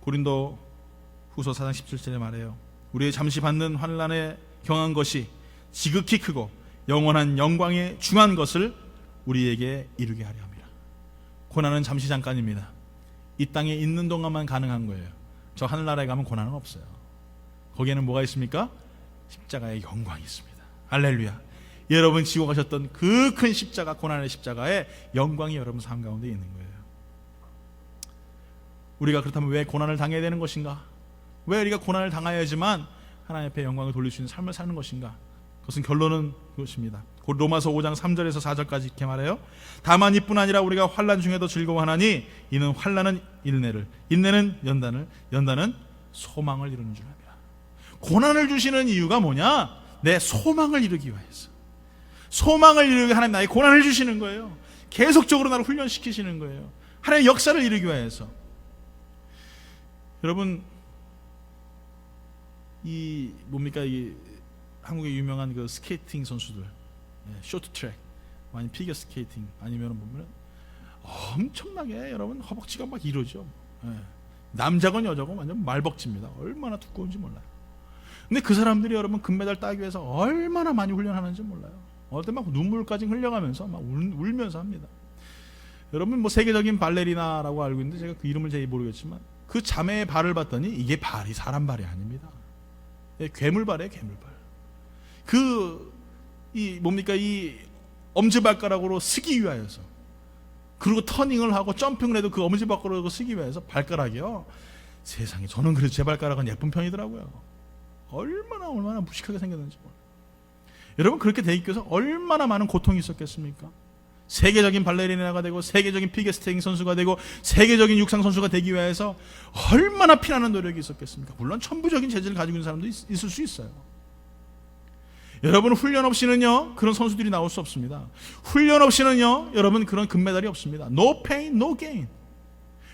[SPEAKER 1] 고린도 후서 4장 17절에 말해요. 우리의 잠시 받는 환난에 경한 것이 지극히 크고 영원한 영광에 중한 것을 우리에게 이루게 하려 합니다. 고난은 잠시 잠깐입니다. 이 땅에 있는 동안만 가능한 거예요. 저 하늘나라에 가면 고난은 없어요. 거기에는 뭐가 있습니까? 십자가의 영광이 있습니다. 할렐루야. 여러분 지고 가셨던 그 큰 십자가, 고난의 십자가의 영광이 여러분 삶 가운데 있는 거예요. 우리가 그렇다면 왜 고난을 당해야 되는 것인가? 왜 우리가 고난을 당하여야지만 하나님 앞에 영광을 돌릴 수 있는 삶을 사는 것인가? 그것은 결론은 그것입니다. 곧 로마서 5장 3절에서 4절까지 이렇게 말해요. 다만 이뿐 아니라 우리가 환난 중에도 즐거워하나니 이는 환난은 인내를, 인내는 연단을, 연단은 소망을 이루는 줄 압니다. 고난을 주시는 이유가 뭐냐? 내 소망을 이루기 위해서. 소망을 이루기 위해 하나님 나의 고난을 주시는 거예요. 계속적으로 나를 훈련시키시는 거예요. 하나님의 역사를 이루기 위해서. 여러분, 이 뭡니까? 이 한국의 유명한 그 스케이팅 선수들, 쇼트트랙, 아니면 피겨 스케이팅, 아니면 보면 엄청나게 여러분 허벅지가 막 이러죠. 남자건 여자건 완전 말벅지입니다. 얼마나 두꺼운지 몰라요. 근데 그 사람들이 여러분 금메달 따기 위해서 얼마나 많이 훈련하는지 몰라요. 어떨 때 막 눈물까지 흘려가면서 막 울면서 합니다. 여러분 뭐 세계적인 발레리나라고 알고 있는데 제가 그 이름을 잘 모르겠지만 그 자매의 발을 봤더니 이게 발이 사람 발이 아닙니다. 괴물발이에요, 괴물발. 이 뭡니까, 이 엄지발가락으로 쓰기 위하여서, 그리고 터닝을 하고 점핑을 해도 그 엄지발가락으로 쓰기 위해서 발가락이요. 세상에, 저는 그래도 제 발가락은 예쁜 편이더라고요. 얼마나 무식하게 생겼는지 몰라요. 여러분 그렇게 돼 있기 위해서 얼마나 많은 고통이 있었겠습니까? 세계적인 발레리나가 되고 세계적인 피겨스케이팅 선수가 되고 세계적인 육상 선수가 되기 위해서 얼마나 피나는 노력이 있었겠습니까? 물론 천부적인 재질을 가지고 있는 사람도 있을 수 있어요. 여러분 훈련 없이는요 그런 선수들이 나올 수 없습니다. 훈련 없이는요 여러분 그런 금메달이 없습니다. No pain, no gain.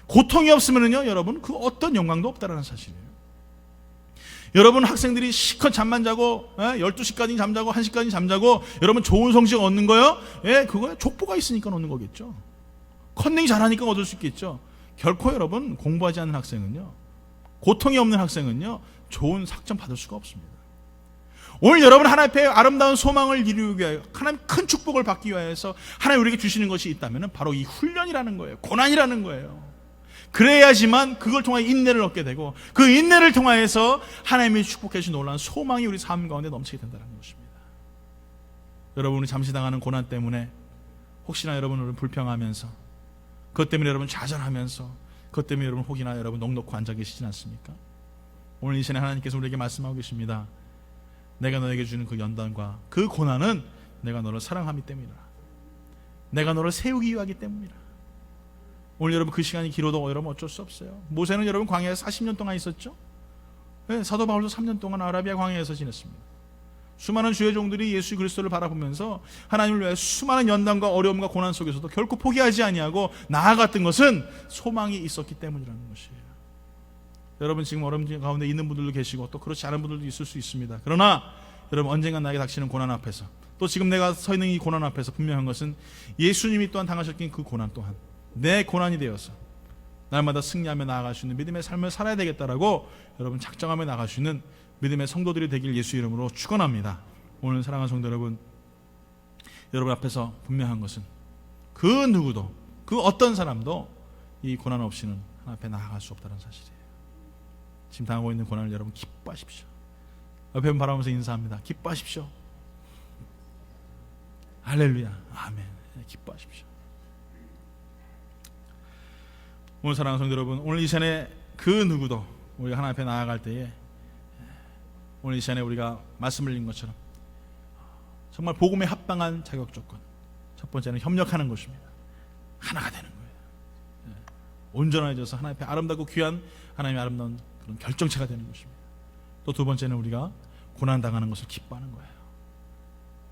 [SPEAKER 1] 고통이 없으면은요 여러분 그 어떤 영광도 없다라는 사실이에요. 여러분 학생들이 실컷 잠만 자고 12시까지 잠자고 1시까지 잠자고 여러분 좋은 성적 얻는 거요? 그거야 족보가 있으니까 얻는 거겠죠. 컨닝 잘하니까 얻을 수 있겠죠. 결코 여러분 공부하지 않는 학생은요, 고통이 없는 학생은요 좋은 학점 받을 수가 없습니다. 오늘 여러분 하나님 앞에 아름다운 소망을 이루기 위하여, 하나님 큰 축복을 받기 위해서 하나님 우리에게 주시는 것이 있다면 바로 이 훈련이라는 거예요. 고난이라는 거예요. 그래야지만 그걸 통하여 인내를 얻게 되고, 그 인내를 통하여서 하나님이 축복해 주신 놀라운 소망이 우리 삶 가운데 넘치게 된다는 것입니다. 여러분이 잠시 당하는 고난 때문에 혹시나 여러분을 불평하면서, 그것 때문에 여러분 좌절하면서, 그것 때문에 여러분 혹이나 여러분 넉넉히 앉아 계시진 않습니까? 오늘 이 시간에 하나님께서 우리에게 말씀하고 계십니다. 내가 너에게 주는 그 연단과 그 고난은 내가 너를 사랑하기 때문이라. 내가 너를 세우기 위하기 때문이라. 오늘 여러분 그 시간이 길어도 여러분 어쩔 수 없어요. 모세는 여러분 광야에 40년 동안 있었죠. 네, 사도 바울도 3년 동안 아라비아 광야에서 지냈습니다. 수많은 주의 종들이 예수 그리스도를 바라보면서 하나님을 위해 수많은 연단과 어려움과 고난 속에서도 결코 포기하지 아니하고 나아갔던 것은 소망이 있었기 때문이라는 것이에요. 여러분 지금 어려움 가운데 있는 분들도 계시고 또 그렇지 않은 분들도 있을 수 있습니다. 그러나 여러분 언젠가 나에게 닥치는 고난 앞에서, 또 지금 내가 서 있는 이 고난 앞에서 분명한 것은 예수님이 또한 당하셨던 그 고난 또한 내 고난이 되어서 날마다 승리하며 나아갈 수 있는 믿음의 삶을 살아야 되겠다라고 여러분 작정하며 나아갈 수 있는 믿음의 성도들이 되길 예수 이름으로 축원합니다. 오늘 사랑하는 성도 여러분, 여러분 앞에서 분명한 것은 그 누구도, 그 어떤 사람도 이 고난 없이는 하나님 앞에 나아갈 수 없다는 사실이에요. 지금 당하고 있는 고난을 여러분 기뻐하십시오. 옆에 분 바라보면서 인사합니다. 기뻐하십시오. 할렐루야, 아멘. 기뻐하십시오. 오늘 사랑하는 성도 여러분, 오늘 이 시간에 그 누구도 우리가 하나님 앞에 나아갈 때에 오늘 이 시간에 우리가 말씀을 읽은 것처럼 정말 복음에 합당한 자격 조건, 첫 번째는 협력하는 것입니다. 하나가 되는 거예요. 온전해져서 하나님 앞에 아름답고 귀한 하나님의 아름다운 그런 결정체가 되는 것입니다. 또 두 번째는 우리가 고난당하는 것을 기뻐하는 거예요.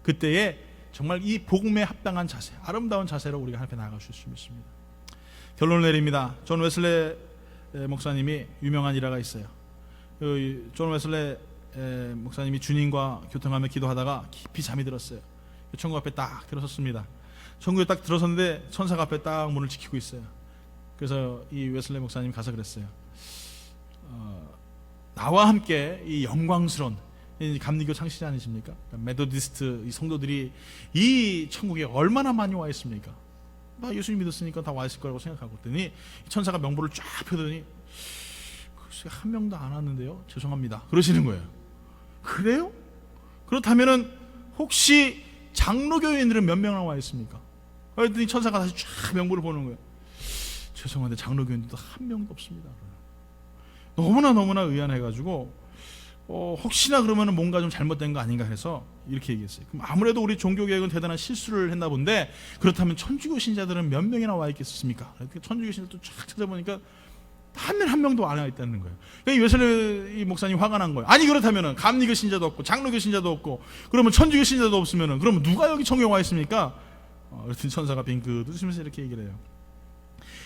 [SPEAKER 1] 그때에 정말 이 복음에 합당한 자세, 아름다운 자세로 우리가 하나님 앞에 나아갈 수 있습니다. 결론을 내립니다. 존 웨슬레 목사님이 유명한 일화가 있어요. 존 웨슬레 목사님이 주님과 교통하며 기도하다가 깊이 잠이 들었어요. 천국 앞에 딱 들어섰습니다. 천국에 딱 들어섰는데 천사가 앞에 딱 문을 지키고 있어요. 그래서 이 웨슬레 목사님이 가서 그랬어요. 나와 함께 이 영광스러운 감리교 창시자 아니십니까? 메도디스트 이 성도들이 이 천국에 얼마나 많이 와 있습니까? 나 예수님 믿었으니까 다 와 있을 거라고 생각하고 있더니 천사가 명부를 쫙 펴더니 글쎄 한 명도 안 왔는데요, 죄송합니다 그러시는 거예요. 그래요? 그렇다면은 혹시 장로교인들은 몇 명이나 와 있습니까? 그랬더니 천사가 다시 쫙 명부를 보는 거예요. 죄송한데 장로교인들도 한 명도 없습니다. 너무나 의아해가지고 혹시나 그러면 뭔가 좀 잘못된 거 아닌가 해서 이렇게 얘기했어요. 그럼 아무래도 우리 종교개혁은 대단한 실수를 했나 본데, 그렇다면 천주교 신자들은 몇 명이나 와 있겠습니까? 천주교 신자들 쫙 찾아보니까 한 명도 안 와 있다는 거예요. 그러니까 웨슬레 목사님 화가 난 거예요. 아니 그렇다면 감리교 신자도 없고 장로교 신자도 없고 그러면 천주교 신자도 없으면 그러면 누가 여기 천국에 와 있습니까? 그랬더니 천사가 빙긋 웃으면서 이렇게 얘기를 해요.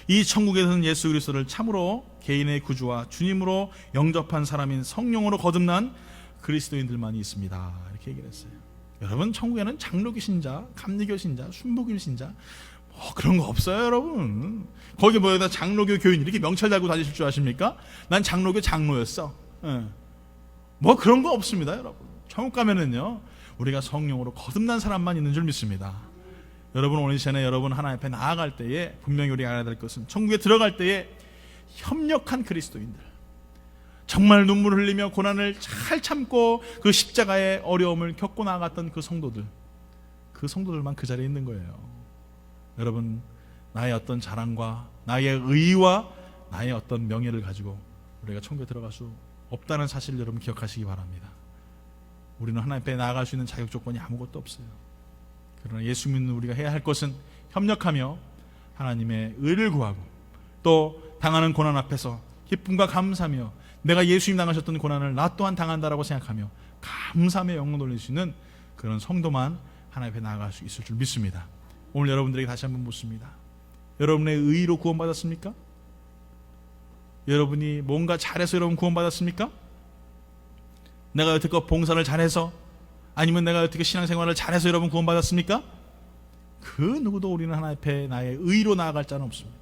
[SPEAKER 1] 이 천국에서는 예수 그리스도를 참으로 개인의 구주와 주님으로 영접한 사람인 성령으로 거듭난 그리스도인들만이 있습니다. 이렇게 얘기를 했어요. 여러분 천국에는 장로교 신자, 감리교 신자, 순복음 신자 그런 거 없어요 여러분. 거기 뭐에다 장로교 교인 이렇게 명찰 달고 다니실 줄 아십니까? 난 장로교 장로였어. 뭐 그런 거 없습니다 여러분. 천국 가면은요 우리가 성령으로 거듭난 사람만 있는 줄 믿습니다. 여러분 오늘 이 시간에 여러분 하나님 앞에 나아갈 때에 분명히 우리가 알아야 될 것은 천국에 들어갈 때에 협력한 그리스도인들, 정말 눈물을 흘리며 고난을 잘 참고 그 십자가의 어려움을 겪고 나아갔던 그 성도들만 그 자리에 있는 거예요. 여러분 나의 어떤 자랑과 나의 의와 나의 어떤 명예를 가지고 우리가 천국에 들어갈 수 없다는 사실을 여러분 기억하시기 바랍니다. 우리는 하나님 앞에 나아갈 수 있는 자격 조건이 아무것도 없어요. 그러나 예수 믿는 우리가 해야 할 것은 협력하며 하나님의 의를 구하고 또 당하는 고난 앞에서 기쁨과 감사하며 내가 예수님 당하셨던 고난을 나 또한 당한다라고 생각하며 감사하며 영광 돌릴 수 있는 그런 성도만 하나님 앞에 나아갈 수 있을 줄 믿습니다. 오늘 여러분들에게 다시 한번 묻습니다. 여러분의 의로 구원받았습니까? 여러분이 뭔가 잘해서 여러분 구원받았습니까? 내가 여태껏 봉사를 잘해서, 아니면 내가 어떻게 신앙생활을 잘해서 여러분 구원받았습니까? 그 누구도 우리는 하나님 앞에 나의 의로 나아갈 자는 없습니다.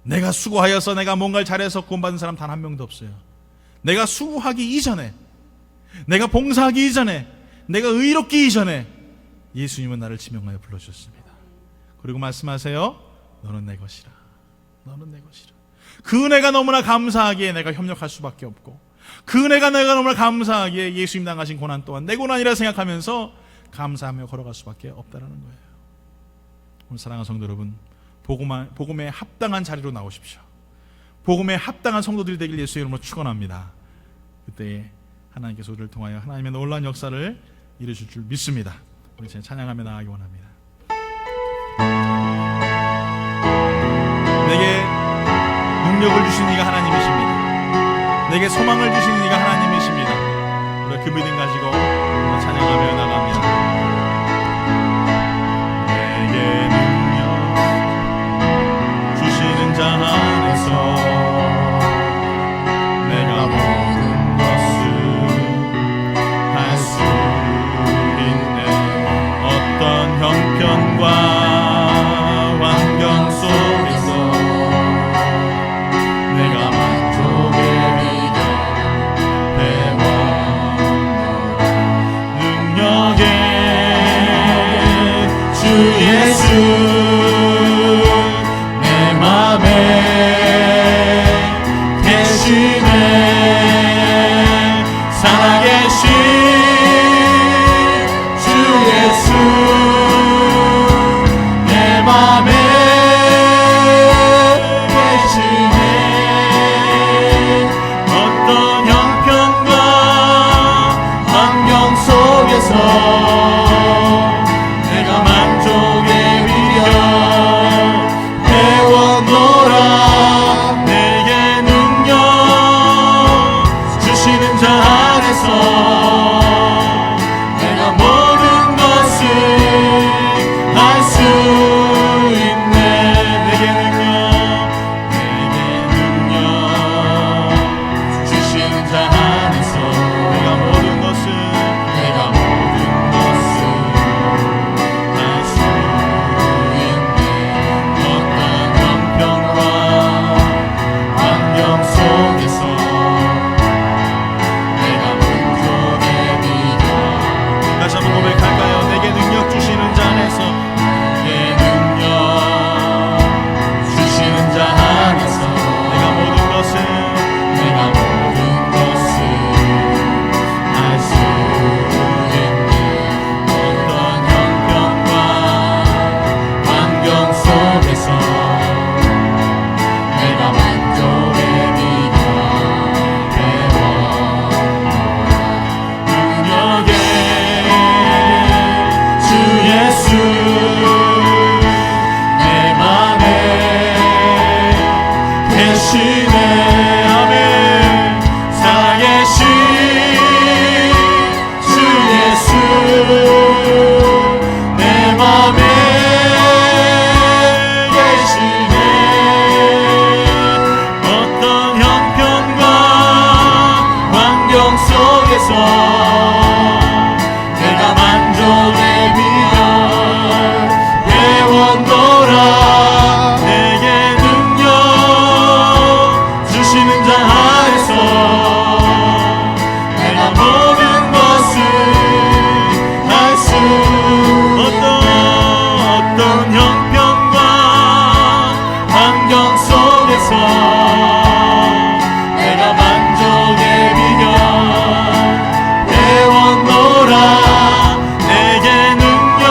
[SPEAKER 1] 내가 수고하여서 내가 뭔가를 잘해서 구원받은 사람 단 한 명도 없어요. 내가 수고하기 이전에, 내가 봉사하기 이전에, 내가 의롭기 이전에 예수님은 나를 지명하여 불러주셨습니다. 그리고 말씀하세요. 너는 내 것이라. 너는 내 것이라. 그 은혜가 너무나 감사하기에 내가 협력할 수밖에 없고, 그 은혜가 내가 너무나 감사하기에 예수님 당하신 고난 또한 내 고난이라 생각하면서 감사하며 걸어갈 수밖에 없다는 거예요. 오늘 사랑하는 성도 여러분, 복음에 합당한 자리로 나오십시오. 복음에 합당한 성도들이 되길 예수의 이름으로 축원합니다. 그때 하나님께서 우리를 통하여 하나님의 놀라운 역사를 이루실 줄 믿습니다. 우리 이제 찬양하며 나가기 원합니다. 내게 능력을 주신 이가 하나님이십니다. 내게 소망을 주신 이가 하나님이십니다. 우리가 그 믿음 가지고 찬양하며 나갑니다. 내게 능력 주시는 자 안에서 내가 모든 것을 할 수 있네. 어떤 형편과 환경 속에서 내가 만족의 비결 배워노라. 능력의 주 예수 내 맘에 계시네. 살아계신 주 예수 내 맘에 계시네. 어떤 형편과 환경 속에서 내가 만족의 비결 배워노라. 내게 능력 주시는 자 안에서 내가 모든 것을 할 수 있네. 내게 능력 주시는 자 안에서 내가 모든 것을 할 수 있네. 어떤 형편과 환경 속에서 내가 만족의 비결. 다시 한번 고백할까요? 내게 능력 주시는 자 안에서, 내게 능력 주시는 자 안에서 내가 모든 것을 할 수 있네. 어떤 형편과 환경 속에서 내가 만족의 비결 배워노라. 능력의 주 예수 내 맘에 계시네. 아멘. 살아계신 주 예수 내 맘에 계시네. 어떤 형편과 환경 속에서 내가 만족의 비결 배워노라. 내게 능력 주시는 자 안에서 내가 모든 것을 할 수. 어떤 형편과 환경 속에서 내가 만족의 비결 배워노라. 내게 능력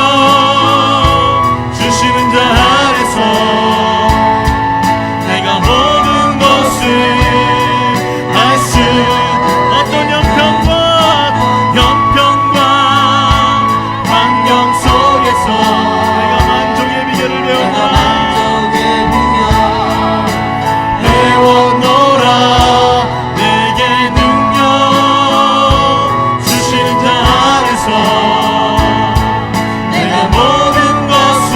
[SPEAKER 1] 주시는 자 안에서 내가 모든 것을 할 수. 어떤 형편과 환경 속에서 내가 만족의 비결을 배워노라. 내게 능력 주시는 자 안에서 내가 모든 것을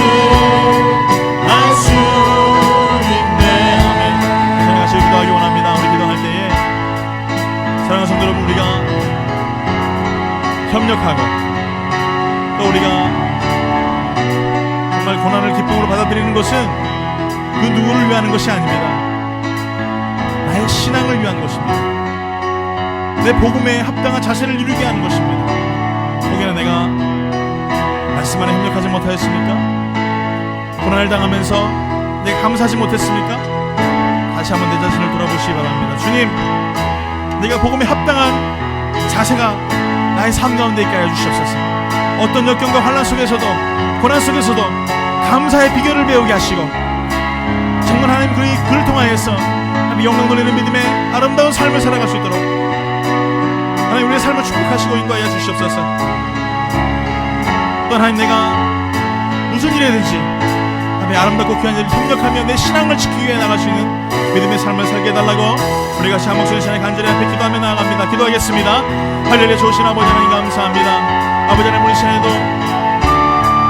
[SPEAKER 1] 할 수 있네. 아멘. 같이 기도하기 원합니다. 우리 기도할 때에 사랑하는 성도 여러분, 우리가 협력하고 또 우리가 정말 고난을 기쁨으로 받아들이는 것은 그 누구를 위하는 것이 아닙니다. 나의 신앙을 위한 것입니다. 내 복음에 합당한 자세를 이루게 하는 것입니다. 혹여나 내가 말씀 안에 협력하지 못하였습니까? 고난을 당하면서 내가 감사하지 못했습니까? 다시 한번 내 자신을 돌아보시기 바랍니다. 주님, 내가 복음에 합당한 자세가 나의 삶 가운데 있게 하여 주시옵소서. 어떤 역경과 환난 속에서도, 고난 속에서도 감사의 비결을 배우게 하시고, 정말 하나님 그를 통하여서 하나님 영광 돌리는 믿음의 아름다운 삶을 살아갈 수 있도록 하나님 우리의 삶을 축복하시고 인도하여 주시옵소서. 또 하나님, 내가 무슨 일이든지 하나님 아름답고 귀한 일을 협력하며 내 신앙을 지키기 위해 나갈 수 있는 믿음의 삶을 살게 해달라고 우리 같이 한 목소리 시간에 간절히 앞에 기도하며 나아갑니다. 기도하겠습니다. 할렐루야. 좋으신 아버지 하나님 감사합니다. 아버지 하나님, 우리 시간에도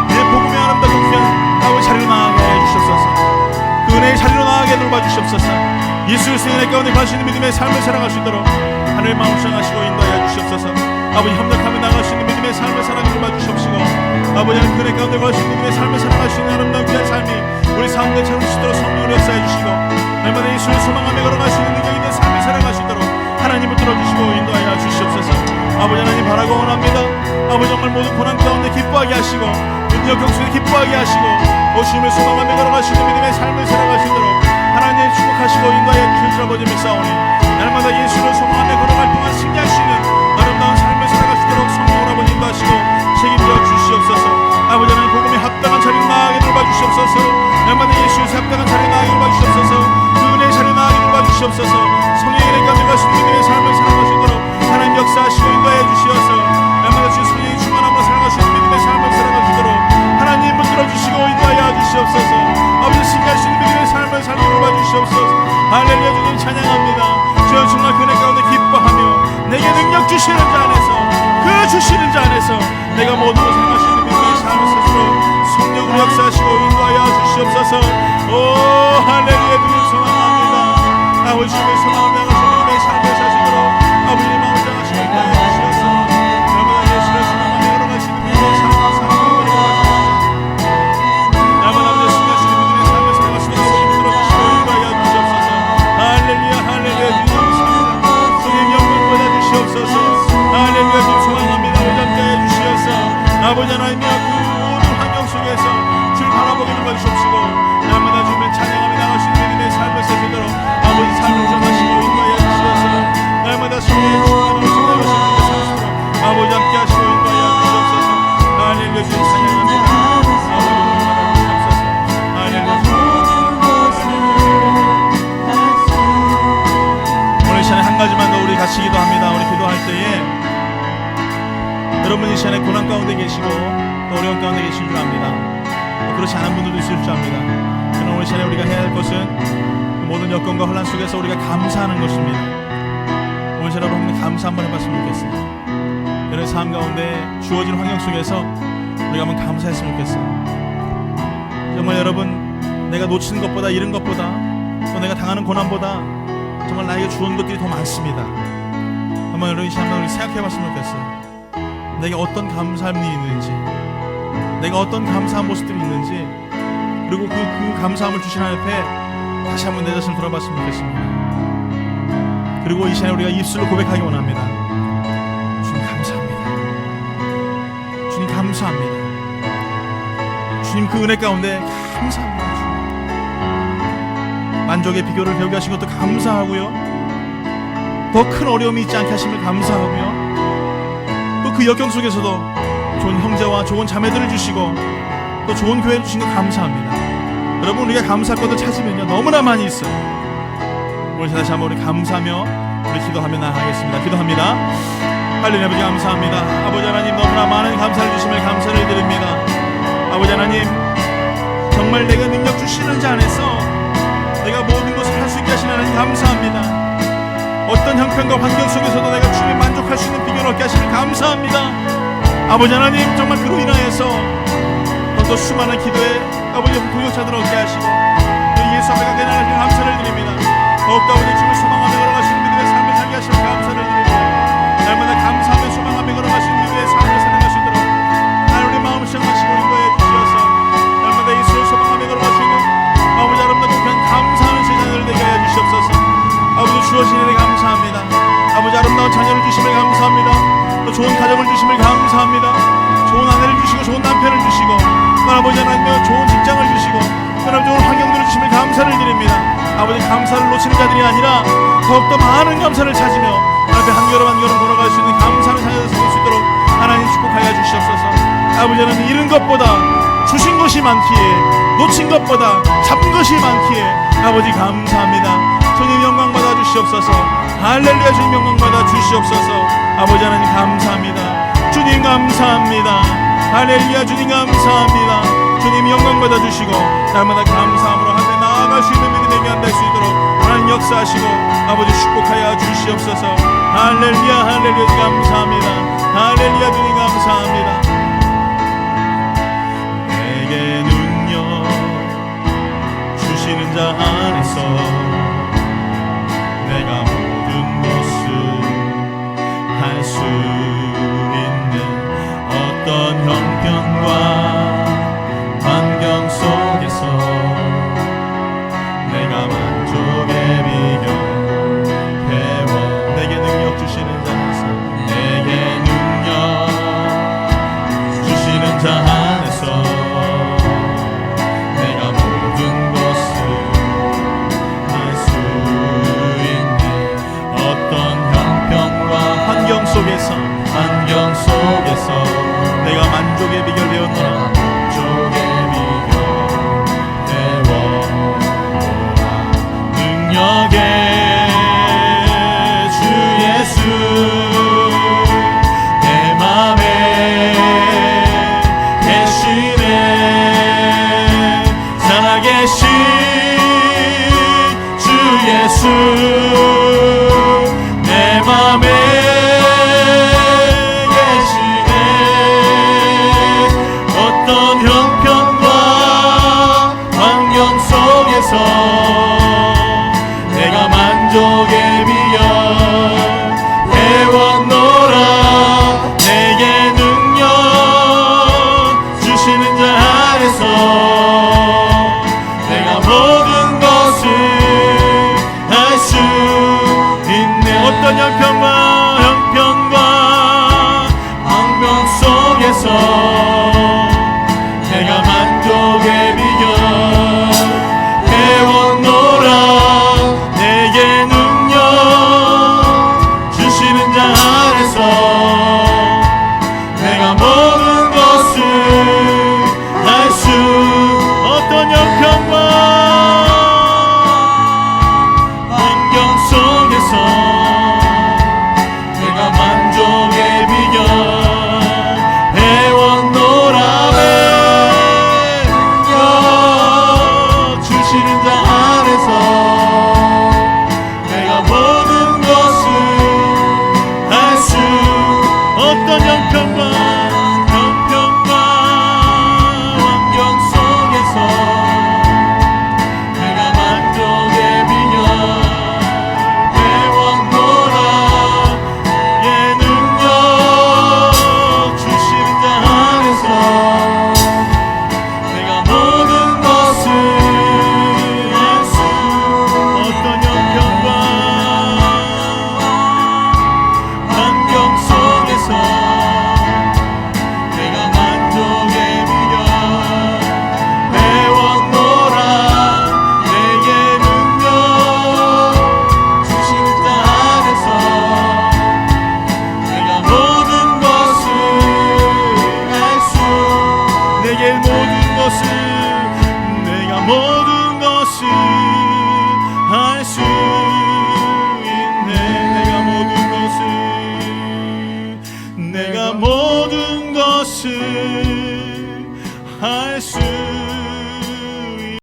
[SPEAKER 1] 내 복음의 아름답고 귀한 아버지 자리로 나아가게 해 주시옵소서. 그 은혜의 자리로 나아가게 돌봐 주시옵소서. 예수 그리스도의 은혜 가운데 갈 수 있는 믿음의 삶을 살아갈 수 있도록 하늘의 마음 수행하시고 인도하여 주시옵소서. 아버지, 협력하며 나갈 수 있는 믿음의 삶을 살아가게 돌봐 주시옵시고, 아버지 하나님 그 은혜 가운데 갈 수 있는 믿음의 삶을 살아갈 수 있는 아름다운 귀한 삶이 우리 삶에 차올 수 있도록 성령을 역사해 주시고, 날마다 예수를 소망하며 걸어갈 수 있는 능력 있는 삶을 살아갈 수 있도록 하나님을 들어주시고 인도하여 주시옵소서. 아버지 하나님, 바라고 원합니다. 아버지, 정말 모든 고난 가운데 기뻐하게 하시고 능력 격수에 기뻐하게 하시고 오심을 소망하며 걸어갈 수 있는 믿음의 삶을 살아갈 수 있도록 하나님 축복하시고 인도하여 주실 줄 아버지 믿사오니, 날마다 예수를 소망하며 걸어갈 동안 승리할 수 있는 아름다운 삶을 살아갈 수 있도록 성령을 아버지 인도하시고 책임져 주시옵소서. 아버지 하나님, 복음에 합당한 자리로 나아가게 돌봐 주시옵소서. 날마다 예수의 합당한 자리로 나아가게 돌봐 주시옵소서. 그 은혜의 자리로 나아가게 돌봐 주시옵소서. 성령의 은혜 가운데 갈 수 있는 믿음의 삶을 살아갈 수 있도록 하나님 역사하시고 인도하여 주시옵소서. 날마다 주의 성령의 충만함으로 살아갈 수 있는 믿음의 삶을 살아갈 수 있도록 하나님 붙들어 주시고 인도하여 주시옵소서. 아버지, 승리할 수 있는 믿음의 삶을 살게 돌봐 주시옵소서. 할렐루야. 주님 찬양합니다. 주여, 정말 그 은혜 가운데 기뻐하며 내게 능력 주시는 자 안에서, 그 주시는 자 안에서 내가 모든 것을 행할 수 있는 믿음의 삶을 스스로 성령으로 역사하시고 인도하여 주시옵소서. 오 할렐루야. 주님 소망합니다. 아버지, 주님의 소망을 향하신 믿음의 삶을 사시도록 아버지 마음을 향하시고 인도하여 주시옵소서. 날마다 예수를 소망하며 걸어갈 수 있는 믿음의 삶을 살아가시고, 날마다 아버지 승리할 수 있는 믿음의 삶을 살아갈 수 있는 아버지 믿음으로 주시고 인도하여 주시옵소서. 할렐루야. 할렐루야. 주님 감사합니다. 주님 영광 받아 주시옵소서. 할렐루야. 주님 소망합니다. 우리 함께 해 주시옵소서. 아버지 하나님이여, 그 모든 환경 속에서 주를 바라보게 좀 해주시옵시고, 날마다 주님을 찬양하며 나갈 수 있는 믿음의 삶을 살도록 아버지 삶을 정하시고 인도하여 주시옵소서. 날마다 성령의 충만함을 증거하시는 믿음의 삶으로 아버지 함께 하시고 인도하여 주시옵소서. 할렐루야. 주님 찬양합니다. 아버지 인도하여 주시옵소서. 할렐루야. 오늘 이 시간에 한 가지만 더 우리 같이 기도합니다. 우리 기도할 때에 여러분 이 시간에 고난 가운데 계시고 또 어려운 가운데 계신 줄 압니다. 그렇지 않은 분들도 있을 줄 압니다. 그러나 오늘 시간에 우리가 해야 할 것은 모든 여건과 혼란 속에서 우리가 감사하는 것입니다. 오늘 시간에 여러분 감사 한번 해봤으면 좋겠어요. 여러분 삶 가운데 주어진 환경 속에서 우리가 한번 감사했으면 좋겠어요. 정말 여러분, 내가 놓치는 것보다, 잃은 것보다, 또 내가 당하는 고난보다 정말 나에게 좋은 것들이 더 많습니다. 한번 여러분 이 시간 한번 생각해봤으면 좋겠어요. 내게 어떤 감사함이 있는지, 내가 어떤 감사한 모습들이 있는지, 그리고 그 감사함을 주신 하나님 앞에 다시 한번 내 자신을 돌아봤으면 좋겠습니다. 그리고 이 시간에 우리가 입술로 고백하기 원합니다. 주님 감사합니다. 주님 감사합니다. 주님 그 은혜 가운데 감사합니다. 주님. 만족의 비결을 배우게 하신 것도 감사하고요, 더 큰 어려움이 있지 않게 하심을 감사하고요, 그 역경 속에서도 좋은 형제와 좋은 자매들을 주시고 또 좋은 교회를 주신 거 감사합니다. 여러분, 우리가 감사할 것을 찾으면요 너무나 많이 있어요. 오늘 다시 한번 우리 감사하며 우리 기도하며 나아가겠습니다. 기도합니다. 할렐루야. 아버지 감사합니다. 아버지 하나님, 너무나 많은 감사를 주심을 감사를 드립니다. 아버지 하나님, 정말 내가 능력 주시는 자 안에서 내가 모든 것을 할 수 있게 하시는 하나님 감사합니다. 어떤 형편과 환경 속에서도 내가 주님 만족할 수 있는 비결을 얻게 하시는 감사합니다. 아버지 하나님, 정말 그로 인하여서 더 수많은 기도에 아버지 동역자들을 얻게 하시고 예수 앞에 가게 하시는 감사를 드립니다. 더욱더 아버지 주님을 소망하며 걸어가시는 믿음의 삶을 살게 하시는 감사를 드립니다. 날마다 감사하며 소망하며 걸어가시는 믿음의 삶을 살아갈 수 있도록 하나님의 마음을 시험하시고 인도해 주시어서 날마다 예수를 소망하며 걸어가시는 아버지 아름답고 귀한 감사하는 제자들을 되게 하여 주시옵소서. 아버지 주어진 은혜 감사합니다. 아버지 아름다운 자녀를 주심을 감사합니다. 또 좋은 가정을 주심을 감사합니다. 좋은 아내를 주시고 좋은 남편을 주시고 또 아버지 하나님여 좋은 직장을 주시고 주시고 하나님 오늘 환경들을 주시면 감사를 드립니다. 아버지 감사를 놓치는 자들이 아니라 더욱더 많은 감사를 찾으며 앞에 한 걸음 한 걸음 걸어갈 수 있는 감사를 찾아서 살 수 있도록 하나님 축복하여 주시옵소서. 아버지 하나님 잃은 것보다 주신 것이 많기에 놓친 것보다 잡은 것이 많기에 아버지 감사합니다. 주님 영광 받아 주시옵소서. 할렐루야 주님 영광 받아 주시옵소서. 아버지 하나님 감사합니다. 주님 감사합니다. 할렐루야 주님 감사합니다. 주님 영광 받아 주시고 날마다 감사함으로 앞에 나아갈 수 있는 믿음에게 안될 수 있도록 하나님 역사하시고 아버지 축복하여 주시옵소서. 할렐루야 할렐루야 감사합니다. 할렐루야 주님 감사합니다. 내게 능력 주시는 자 안에서 내가 모든 것을 할 수 있는 어떤 형편과 환경 속에서 내가 만족의 비결 배워 내게 능력 주시는 자 안에서 내게 능력 주시는 자 안에서 내가 모든 것을 할 수 있는 어떤 형편과 환경 속에서 내가 만족의 비결 배웠노라. 만족의 비결 배웠노라. 능력의 주 예수 내 맘에 계시네. 살아계신 주 예수 내 맘에 내가 만족의 비결 배웠노라. 내게 능력 주시는 자 안에서 내가 모든 것을 할 수 있네. 어떤 형편과 환경 속에서 내가 만족의 비결 내게 능력 주시는 자 안에서 내가 모든 것을 할 수 어떤 형편과 환경 속에서 내가 만족의 비결 배웠노라. 능력 주시는 자 안에서 어떤 형편과 환경 속에서 내가 만족의 비결 배웠노라. 예 능력 주시는 자 안에서 내가 모든 것을 할 수 어떤 형편과 환경 속에서 내가 만족의 비결 배웠노라. 내게 능력 주시는 자 안에서 내가 모든 것을 할 수 내게 모든 것을 내가 모든 것을 할 수 내가 모든 것을 할 수